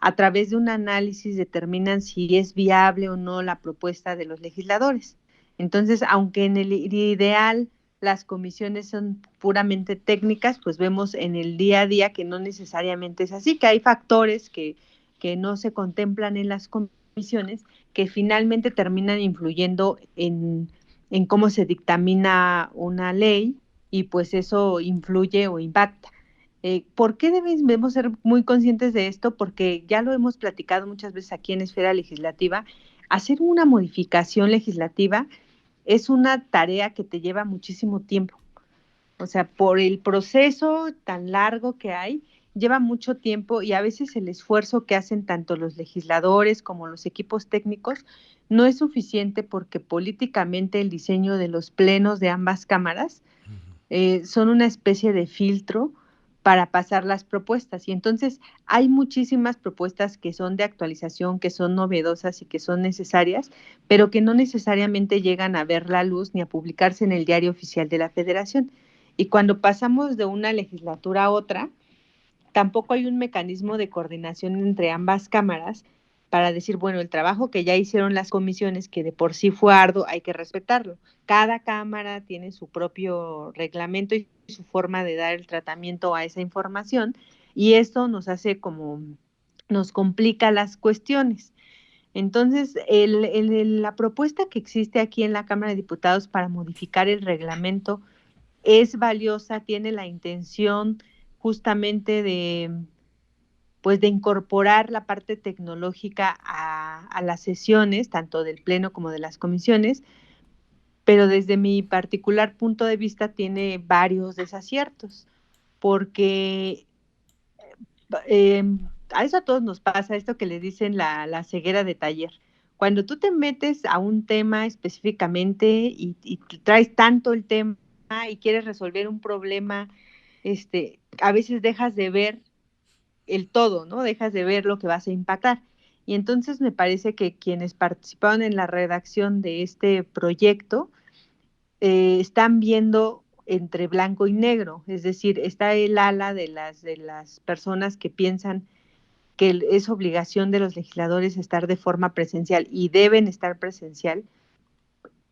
a través de un análisis determinan si es viable o no la propuesta de los legisladores. Entonces, aunque en el ideal las comisiones son puramente técnicas, pues vemos en el día a día que no necesariamente es así, que hay factores que no se contemplan en las comisiones que finalmente terminan influyendo en cómo se dictamina una ley y pues eso influye o impacta. ¿Por qué debemos ser muy conscientes de esto? Porque ya lo hemos platicado muchas veces aquí en Esfera Legislativa, hacer una modificación legislativa es una tarea que te lleva muchísimo tiempo. O sea, por el proceso tan largo que hay, lleva mucho tiempo y a veces el esfuerzo que hacen tanto los legisladores como los equipos técnicos no es suficiente porque políticamente el diseño de los plenos de ambas cámaras son una especie de filtro para pasar las propuestas. Y entonces hay muchísimas propuestas que son de actualización, que son novedosas y que son necesarias, pero que no necesariamente llegan a ver la luz ni a publicarse en el Diario Oficial de la Federación. Y cuando pasamos de una legislatura a otra, tampoco hay un mecanismo de coordinación entre ambas cámaras para decir, bueno, el trabajo que ya hicieron las comisiones, que de por sí fue arduo, hay que respetarlo. Cada cámara tiene su propio reglamento y su forma de dar el tratamiento a esa información, y esto nos complica las cuestiones. Entonces, la propuesta que existe aquí en la Cámara de Diputados para modificar el reglamento es valiosa, tiene la intención justamente pues de incorporar la parte tecnológica a las sesiones, tanto del Pleno como de las comisiones, pero desde mi particular punto de vista tiene varios desaciertos, porque a eso a todos nos pasa, esto que le dicen la ceguera de taller. Cuando tú te metes a un tema específicamente y traes tanto el tema y quieres resolver un problema, a veces dejas de ver el todo, ¿no? Dejas de ver lo que vas a impactar. Y entonces me parece que quienes participaron en la redacción de este proyecto están viendo entre blanco y negro, es decir, está el ala de las personas que piensan que es obligación de los legisladores estar de forma presencial y deben estar presencial,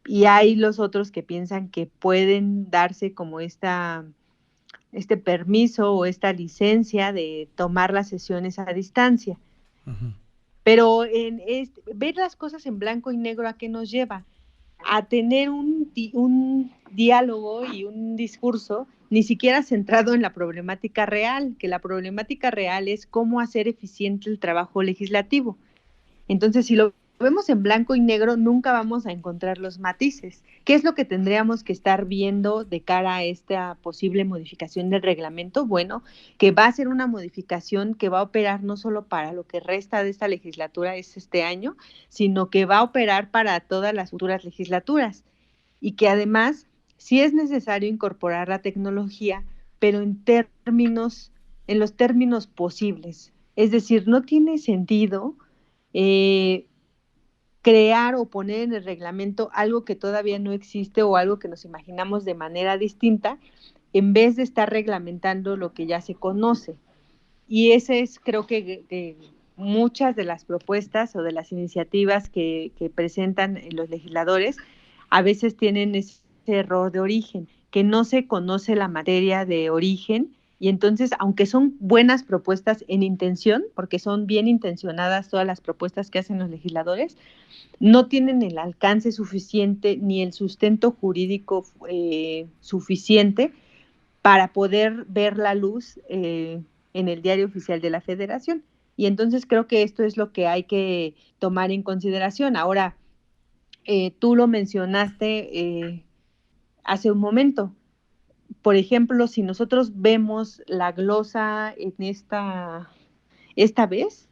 y hay los otros que piensan que pueden darse como este permiso o esta licencia de tomar las sesiones a distancia. Uh-huh. Pero ver las cosas en blanco y negro, ¿a qué nos lleva? A tener un diálogo y un discurso ni siquiera centrado en la problemática real, que la problemática real es cómo hacer eficiente el trabajo legislativo. Entonces, si lo vemos en blanco y negro, nunca vamos a encontrar los matices. ¿Qué es lo que tendríamos que estar viendo de cara a esta posible modificación del reglamento? Bueno, que va a ser una modificación que va a operar no solo para lo que resta de esta legislatura, es este año, sino que va a operar para todas las futuras legislaturas. Y que además sí es necesario incorporar la tecnología, pero en los términos posibles. Es decir, no tiene sentido crear o poner en el reglamento algo que todavía no existe o algo que nos imaginamos de manera distinta, en vez de estar reglamentando lo que ya se conoce. Y ese es, creo que muchas de las propuestas o de las iniciativas que presentan los legisladores a veces tienen ese error de origen, que no se conoce la materia de origen. Y entonces, aunque son buenas propuestas en intención, porque son bien intencionadas todas las propuestas que hacen los legisladores, no tienen el alcance suficiente ni el sustento jurídico suficiente para poder ver la luz en el Diario Oficial de la Federación. Y entonces creo que esto es lo que hay que tomar en consideración. Ahora, tú lo mencionaste hace un momento. Por ejemplo, si nosotros vemos la glosa en esta vez,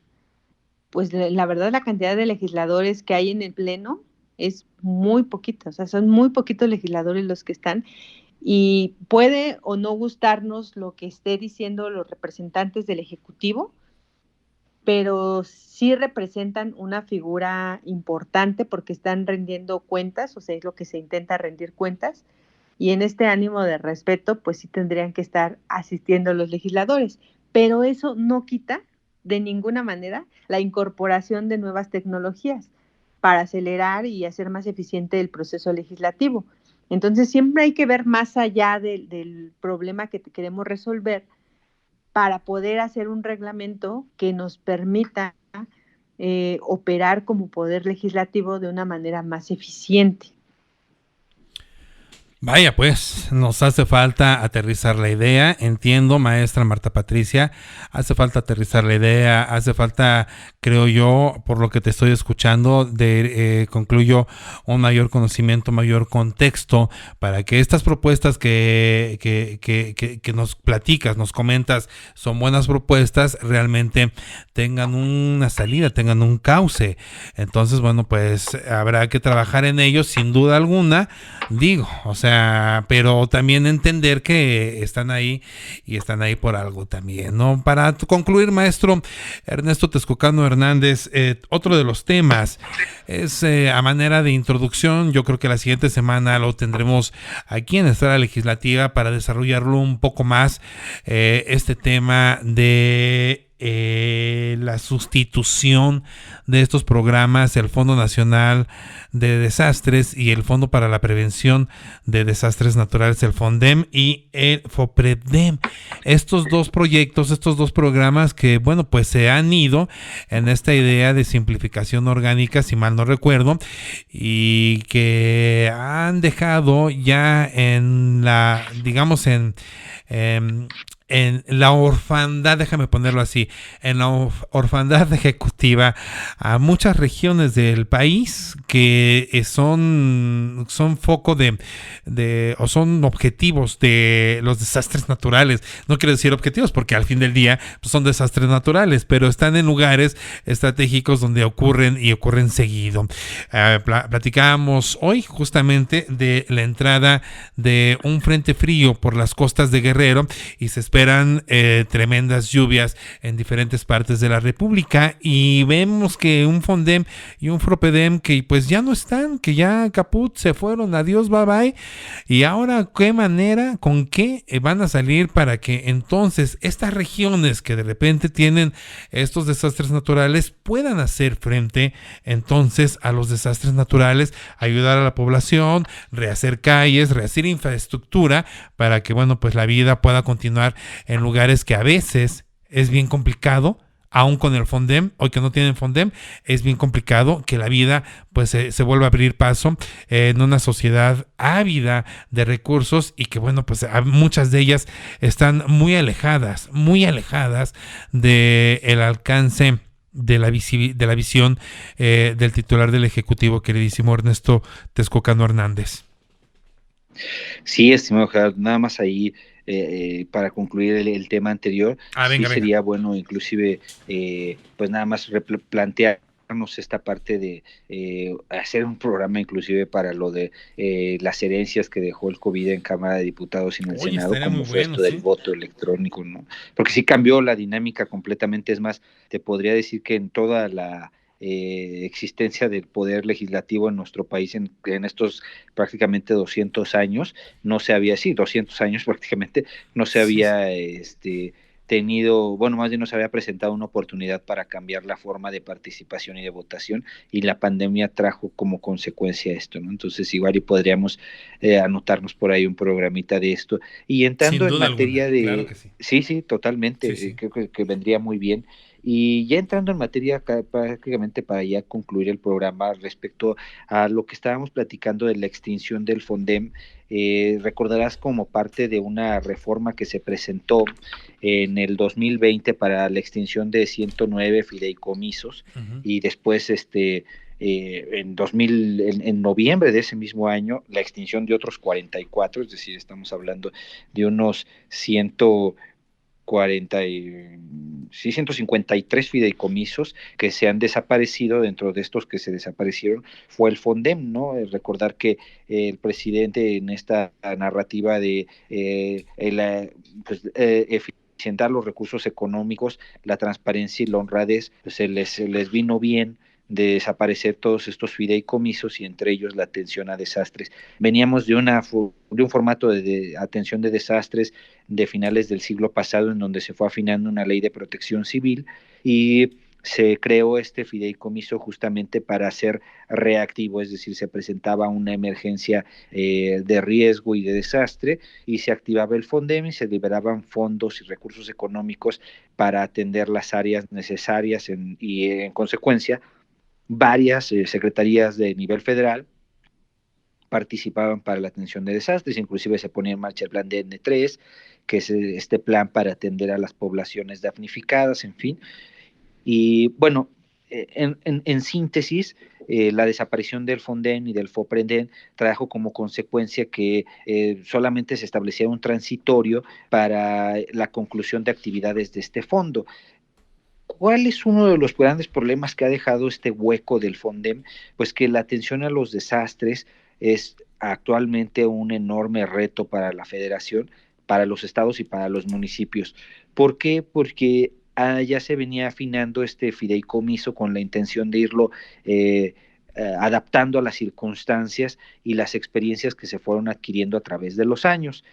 pues la verdad la cantidad de legisladores que hay en el Pleno es muy poquita, o sea, son muy poquitos legisladores los que están, y puede o no gustarnos lo que esté diciendo los representantes del Ejecutivo, pero sí representan una figura importante porque están rendiendo cuentas, o sea, es lo que se intenta rendir cuentas, y en este ánimo de respeto, pues sí tendrían que estar asistiendo los legisladores, pero eso no quita de ninguna manera la incorporación de nuevas tecnologías para acelerar y hacer más eficiente el proceso legislativo. Entonces siempre hay que ver más allá del problema que queremos resolver para poder hacer un reglamento que nos permita operar como poder legislativo de una manera más eficiente. Vaya, pues, nos hace falta aterrizar la idea. Entiendo, maestra Marta Patricia, hace falta aterrizar la idea, hace falta, creo yo, por lo que te estoy escuchando, concluyo, un mayor conocimiento, mayor contexto, para que estas propuestas que nos platicas, nos comentas, son buenas propuestas, realmente tengan una salida, tengan un cauce. Entonces, bueno, pues, habrá que trabajar en ellos, sin duda alguna, o sea, pero también entender que están ahí y están ahí por algo también, ¿no? Para concluir, maestro Ernesto Texcocano Hernández, otro de los temas es a manera de introducción. Yo creo que la siguiente semana lo tendremos aquí en Esfera Legislativa para desarrollarlo un poco más, este tema de la sustitución de estos programas, el Fondo Nacional de Desastres y el Fondo para la Prevención de Desastres Naturales, el FONDEM, y el FOPREDEM. Estos dos proyectos, estos dos programas que, bueno, pues se han ido en esta idea de simplificación orgánica, si mal no recuerdo, y que han dejado ya en la, digamos, en en la orfandad, déjame ponerlo así, en la orfandad ejecutiva a muchas regiones del país que son foco o son objetivos de los desastres naturales. No quiero decir objetivos porque al fin del día pues, son desastres naturales, pero están en lugares estratégicos donde ocurren y ocurren seguido. Platicábamos hoy justamente de la entrada de un frente frío por las costas de Guerrero y se esperan tremendas lluvias en diferentes partes de la República y vemos que un Fondem y un Fropedem que pues ya no están, que ya caput, se fueron, adiós, bye bye, y ahora qué manera, con qué van a salir para que entonces estas regiones que de repente tienen estos desastres naturales puedan hacer frente entonces a los desastres naturales, ayudar a la población, rehacer calles, rehacer infraestructura para que bueno pues la vida pueda continuar en lugares que a veces es bien complicado, aún con el Fondem, hoy que no tienen Fondem, es bien complicado que la vida pues se vuelva a abrir paso en una sociedad ávida de recursos y que bueno pues muchas de ellas están muy alejadas de el alcance de la visión del titular del Ejecutivo, queridísimo Ernesto Texcocano Hernández. Sí, estimado Gerardo, nada más ahí para concluir el tema anterior, venga. Sería bueno inclusive pues nada más plantearnos esta parte de hacer un programa inclusive para lo de las herencias que dejó el COVID en Cámara de Diputados y en el Senado, como fue esto del voto electrónico, ¿no? Porque sí cambió la dinámica completamente, es más, te podría decir que en toda la existencia del poder legislativo en nuestro país en estos prácticamente 200 años, no se había, 200 años prácticamente, no se había tenido, bueno, más bien no se había presentado una oportunidad para cambiar la forma de participación y de votación, y la pandemia trajo como consecuencia esto, ¿no? Entonces igual y podríamos anotarnos por ahí un programita de esto, y entrando en materia alguna, de... Claro que sí. Sí, totalmente, sí. Creo que vendría muy bien. Y ya entrando en materia prácticamente para ya concluir el programa respecto a lo que estábamos platicando de la extinción del Fondem, recordarás como parte de una reforma que se presentó en el 2020 para la extinción de 109 fideicomisos, y después en noviembre de ese mismo año la extinción de otros 44, es decir, estamos hablando de unos 153 fideicomisos que se han desaparecido. Dentro de estos que se desaparecieron fue el Fondem, ¿no? Recordar que el presidente en esta narrativa de eficientar los recursos económicos, la transparencia y la honradez, pues se les vino bien de desaparecer todos estos fideicomisos y entre ellos la atención a desastres. Veníamos de un formato de atención de desastres de finales del siglo pasado, en donde se fue afinando una ley de protección civil y se creó este fideicomiso justamente para ser reactivo, es decir, se presentaba una emergencia de riesgo y de desastre y se activaba el Fondem y se liberaban fondos y recursos económicos para atender las áreas necesarias y en consecuencia varias secretarías de nivel federal participaban para la atención de desastres, inclusive se ponía en marcha el plan de N3, que es este plan para atender a las poblaciones damnificadas, en fin. Y bueno, en síntesis, la desaparición del Fondem y del FOPRENDEN trajo como consecuencia que solamente se establecía un transitorio para la conclusión de actividades de este fondo. ¿Cuál es uno de los grandes problemas que ha dejado este hueco del Fondem? Pues que la atención a los desastres es actualmente un enorme reto para la federación, para los estados y para los municipios. ¿Por qué? Porque ya se venía afinando este fideicomiso con la intención de irlo adaptando a las circunstancias y las experiencias que se fueron adquiriendo a través de los años.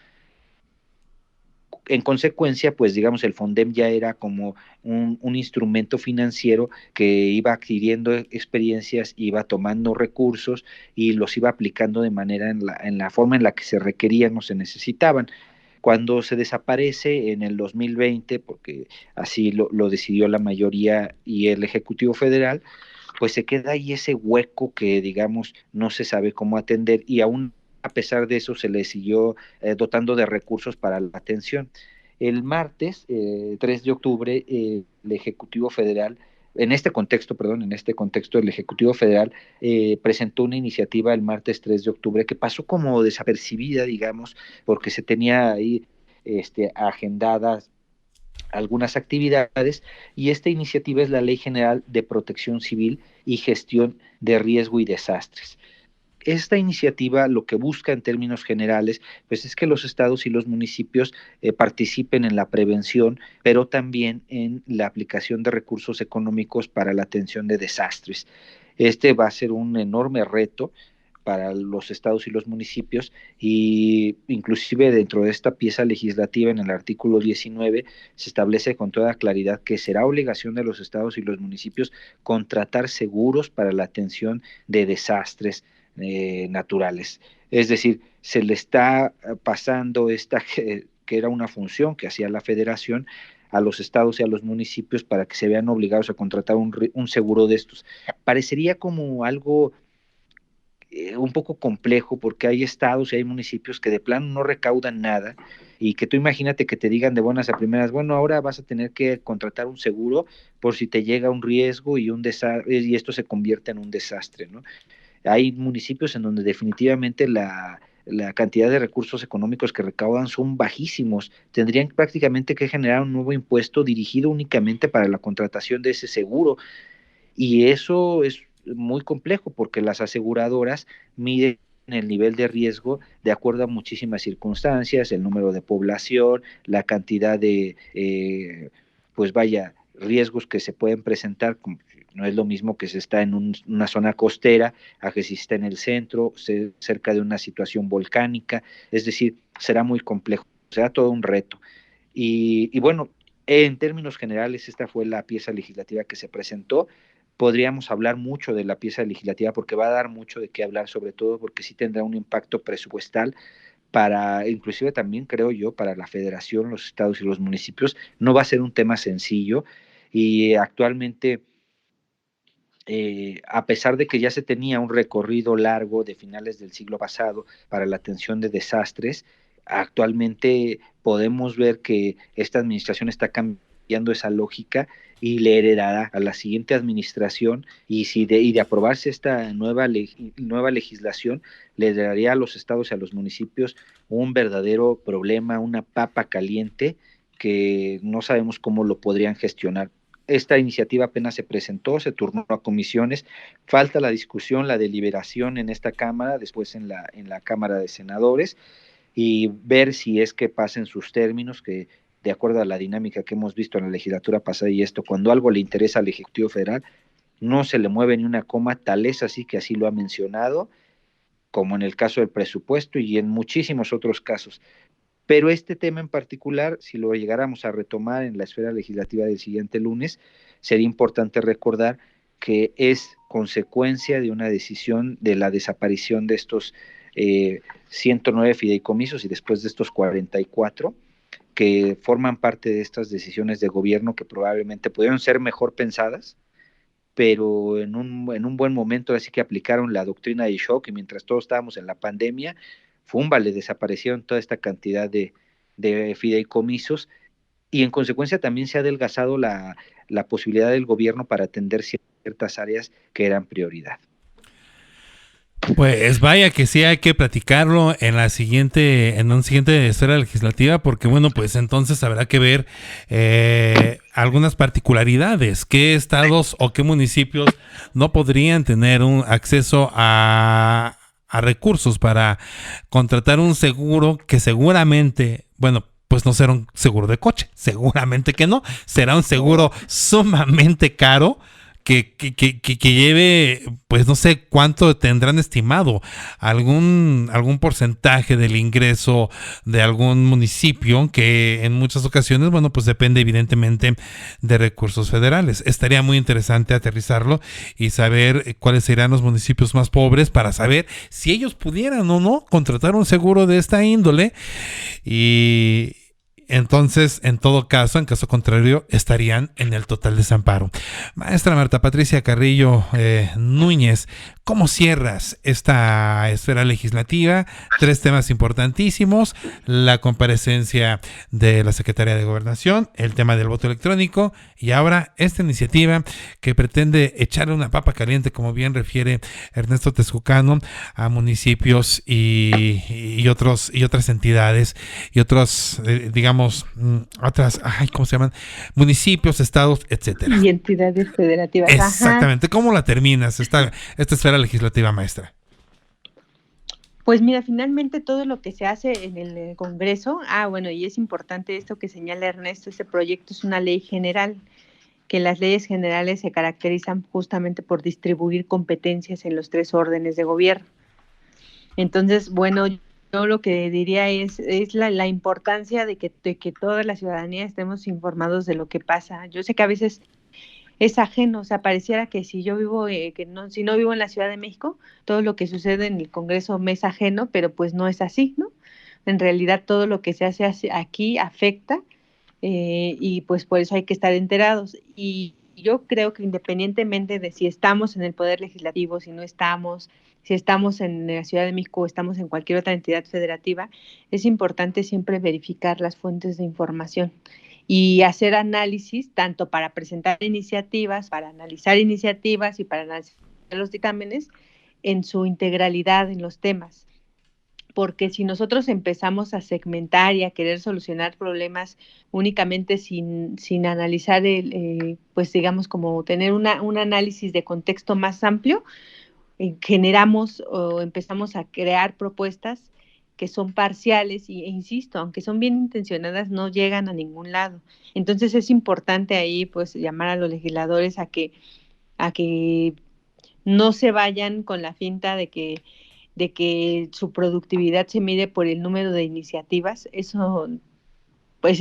En consecuencia, pues digamos, el Fondem ya era como un instrumento financiero que iba adquiriendo experiencias, iba tomando recursos y los iba aplicando de manera en la forma en la que se requerían o se necesitaban. Cuando se desaparece en el 2020, porque así lo decidió la mayoría y el Ejecutivo Federal, pues se queda ahí ese hueco que, digamos, no se sabe cómo atender, y aún a pesar de eso se le siguió dotando de recursos para la atención. El martes 3 de octubre, el Ejecutivo Federal, en este contexto, el Ejecutivo Federal presentó una iniciativa el martes 3 de octubre que pasó como desapercibida, digamos, porque se tenía ahí agendadas algunas actividades, y esta iniciativa es la Ley General de Protección Civil y Gestión de Riesgo y Desastres. Esta iniciativa lo que busca en términos generales, pues es que los estados y los municipios participen en la prevención, pero también en la aplicación de recursos económicos para la atención de desastres. Este va a ser un enorme reto para los estados y los municipios, y inclusive dentro de esta pieza legislativa, en el artículo 19, se establece con toda claridad que será obligación de los estados y los municipios contratar seguros para la atención de desastres naturales. Es decir, se le está pasando que era una función que hacía la federación, a los estados y a los municipios para que se vean obligados a contratar un seguro de estos. Parecería como algo un poco complejo, porque hay estados y hay municipios que de plano no recaudan nada, y que tú imagínate que te digan de buenas a primeras, bueno, ahora vas a tener que contratar un seguro por si te llega un riesgo y esto se convierte en un desastre, ¿no? Hay municipios en donde definitivamente la cantidad de recursos económicos que recaudan son bajísimos. Tendrían prácticamente que generar un nuevo impuesto dirigido únicamente para la contratación de ese seguro, y eso es muy complejo porque las aseguradoras miden el nivel de riesgo de acuerdo a muchísimas circunstancias, el número de población, la cantidad de, riesgos que se pueden presentar. No es lo mismo que se está en una zona costera a que si está en el centro, cerca de una situación volcánica. Es decir, será muy complejo, será todo un reto. Y bueno, en términos generales, esta fue la pieza legislativa que se presentó. Podríamos hablar mucho de la pieza legislativa porque va a dar mucho de qué hablar, sobre todo porque sí tendrá un impacto presupuestal inclusive también creo yo, para la federación, los estados y los municipios. No va a ser un tema sencillo, y actualmente, a pesar de que ya se tenía un recorrido largo de finales del siglo pasado para la atención de desastres, actualmente podemos ver que esta administración está cambiando esa lógica y le heredará a la siguiente administración, y de aprobarse esta nueva legislación, le daría a los estados y a los municipios un verdadero problema, una papa caliente que no sabemos cómo lo podrían gestionar. Esta iniciativa apenas se presentó, se turnó a comisiones, falta la discusión, la deliberación en esta Cámara, después en la Cámara de Senadores, y ver si es que pasen sus términos, que de acuerdo a la dinámica que hemos visto en la legislatura pasada, y esto, cuando algo le interesa al Ejecutivo Federal, no se le mueve ni una coma, tal es así que así lo ha mencionado, como en el caso del presupuesto y en muchísimos otros casos. Pero este tema en particular, si lo llegáramos a retomar en la esfera legislativa del siguiente lunes, sería importante recordar que es consecuencia de una decisión de la desaparición de estos 109 fideicomisos, y después de estos 44, que forman parte de estas decisiones de gobierno que probablemente pudieron ser mejor pensadas, pero en un buen momento, así que aplicaron la doctrina de shock, y mientras todos estábamos en la pandemia, le desaparecieron toda esta cantidad de fideicomisos, y en consecuencia también se ha adelgazado la posibilidad del gobierno para atender ciertas áreas que eran prioridad. Pues vaya que sí hay que platicarlo en una siguiente esfera legislativa, porque bueno, pues entonces habrá que ver algunas particularidades, qué estados o qué municipios no podrían tener un acceso a recursos para contratar un seguro que seguramente, bueno, pues no será un seguro de coche, seguramente que no, será un seguro sumamente caro, que lleve, pues no sé cuánto tendrán estimado, algún porcentaje del ingreso de algún municipio, que en muchas ocasiones, bueno, pues depende evidentemente de recursos federales. Estaría muy interesante aterrizarlo y saber cuáles serían los municipios más pobres, para saber si ellos pudieran o no contratar un seguro de esta índole, y entonces, en todo caso, en caso contrario, estarían en el total desamparo. Maestra Marta Patricia Carrillo Núñez, ¿cómo cierras esta esfera legislativa? 3 temas importantísimos: la comparecencia de la Secretaría de Gobernación, el tema del voto electrónico y ahora esta iniciativa que pretende echarle una papa caliente, como bien refiere Ernesto Texucano, a municipios y otras entidades y otros, digamos, otras, ¿cómo se llaman? Municipios, estados, etcétera. Y entidades federativas. Exactamente. ¿Cómo la terminas esta esfera legislativa, maestra? Pues mira, finalmente todo lo que se hace en el Congreso, bueno, y es importante esto que señala Ernesto, este proyecto es una ley general, que las leyes generales se caracterizan justamente por distribuir competencias en los 3 órdenes de gobierno. Entonces, bueno, yo lo que diría es la importancia de que toda la ciudadanía estemos informados de lo que pasa. Yo sé que a veces es ajeno, o sea, pareciera que si yo vivo, si no vivo en la Ciudad de México, todo lo que sucede en el Congreso me es ajeno, pero pues no es así, ¿no? En realidad todo lo que se hace aquí afecta, y pues por eso hay que estar enterados. Y yo creo que independientemente de si estamos en el Poder Legislativo, si no estamos, si estamos en la Ciudad de México o estamos en cualquier otra entidad federativa, es importante siempre verificar las fuentes de información y hacer análisis tanto para presentar iniciativas, para analizar iniciativas y para analizar los dictámenes en su integralidad en los temas. Porque si nosotros empezamos a segmentar y a querer solucionar problemas únicamente sin analizar, pues digamos como tener un análisis de contexto más amplio, generamos o empezamos a crear propuestas que son parciales e insisto, aunque son bien intencionadas, no llegan a ningún lado. Entonces es importante ahí pues llamar a los legisladores a que no se vayan con la finta de que su productividad se mide por el número de iniciativas. Eso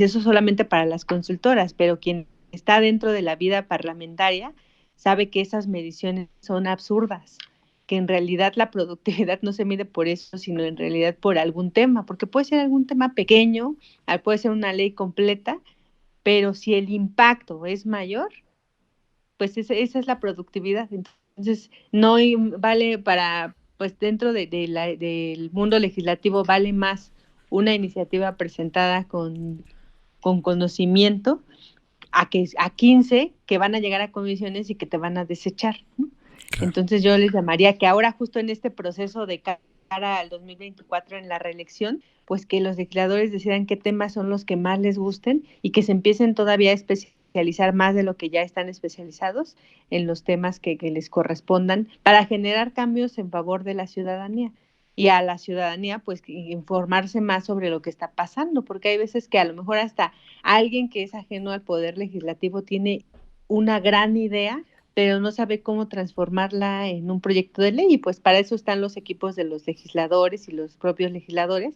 solamente para las consultoras, pero quien está dentro de la vida parlamentaria sabe que esas mediciones son absurdas, que en realidad la productividad no se mide por eso, sino en realidad por algún tema, porque puede ser algún tema pequeño, puede ser una ley completa, pero si el impacto es mayor, pues esa es la productividad. Entonces, no vale pues dentro del mundo legislativo vale más una iniciativa presentada con conocimiento a 15 que van a llegar a comisiones y que te van a desechar, ¿no? Claro. Entonces yo les llamaría que ahora justo en este proceso de cara al 2024 en la reelección, pues que los legisladores decidan qué temas son los que más les gusten y que se empiecen todavía a especializar más de lo que ya están especializados en los temas que les correspondan para generar cambios en favor de la ciudadanía. Y a la ciudadanía, pues, informarse más sobre lo que está pasando, porque hay veces que a lo mejor hasta alguien que es ajeno al poder legislativo tiene una gran idea, pero no sabe cómo transformarla en un proyecto de ley, y pues para eso están los equipos de los legisladores y los propios legisladores,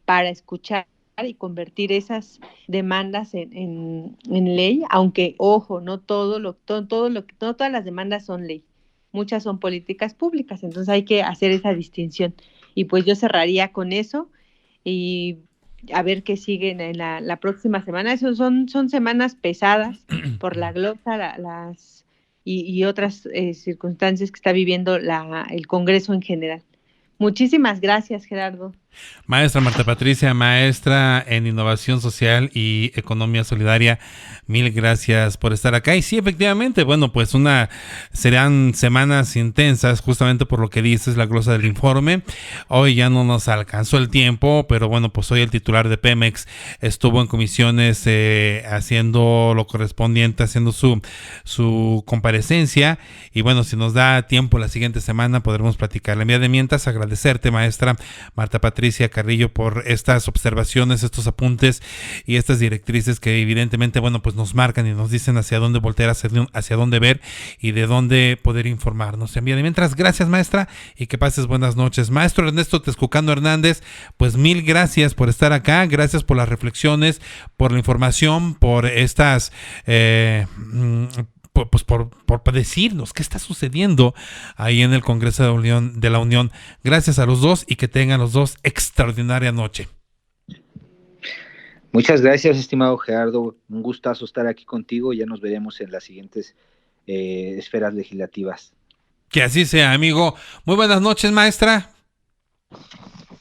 para escuchar y convertir esas demandas en ley, aunque, ojo, no todas las demandas son ley, muchas son políticas públicas, entonces hay que hacer esa distinción. Y pues yo cerraría con eso y a ver qué siguen en la próxima semana. Eso son semanas pesadas por la glosa, y otras circunstancias que está viviendo el Congreso en general. Muchísimas gracias, Gerardo. Maestra Marta Patricia, maestra en Innovación Social y Economía Solidaria, mil gracias por estar acá. Y sí, efectivamente, bueno, pues serán semanas intensas, justamente por lo que dices, la glosa del informe. Hoy ya no nos alcanzó el tiempo, pero bueno, pues hoy el titular de Pemex estuvo en comisiones haciendo lo correspondiente, haciendo su comparecencia. Y bueno, si nos da tiempo la siguiente semana podremos platicar. En vía de mientras, agradecerte, maestra Marta Patricia Carrillo, por estas observaciones, estos apuntes y estas directrices que evidentemente, bueno, pues nos marcan y nos dicen hacia dónde voltear, hacia dónde ver y de dónde poder informarnos. En vía de mientras, gracias, maestra, y que pases buenas noches. Maestro Ernesto Texucano Hernández, pues mil gracias por estar acá, gracias por las reflexiones, por la información, por estas pues por decirnos qué está sucediendo ahí en el Congreso de la Unión. Gracias a los dos y que tengan los dos extraordinaria noche. Muchas gracias, estimado Gerardo. Un gustazo estar aquí contigo. Ya nos veremos en las siguientes esferas legislativas. Que así sea, amigo. Muy buenas noches, maestra.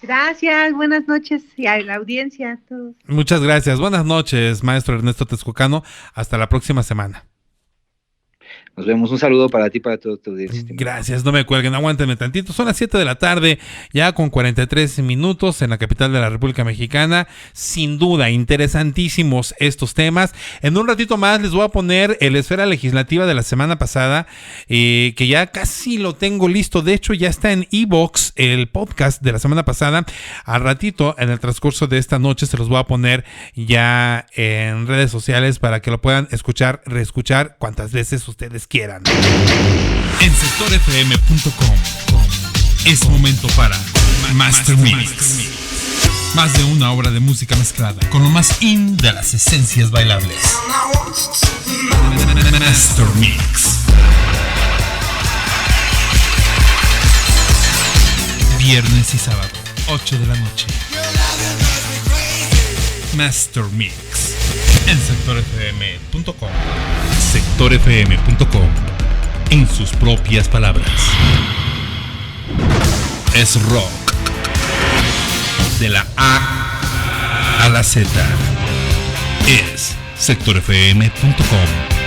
Gracias, buenas noches y a la audiencia a todos. Muchas gracias. Buenas noches, maestro Ernesto Texcocano. Hasta la próxima semana. Nos vemos. Un saludo para ti y para todo tu audiencia. Gracias, no me cuelguen, aguántenme tantito. Son las 7 de la tarde, ya con 43 minutos en la capital de la República Mexicana. Sin duda, interesantísimos estos temas. En un ratito más les voy a poner el esfera legislativa de la semana pasada, que ya casi lo tengo listo. De hecho, ya está en iVoox el podcast de la semana pasada. Al ratito, en el transcurso de esta noche, se los voy a poner ya en redes sociales para que lo puedan escuchar, reescuchar cuantas veces ustedes quieran. En sectorfm.com es momento para Master Mix. Más de una hora de música mezclada con lo más in de las esencias bailables. Master Mix. Viernes y sábado, 8 de la noche. Master Mix. En sectorfm.com. Sectorfm.com. En sus propias palabras. Es rock. De la A a la Z. Es sectorfm.com.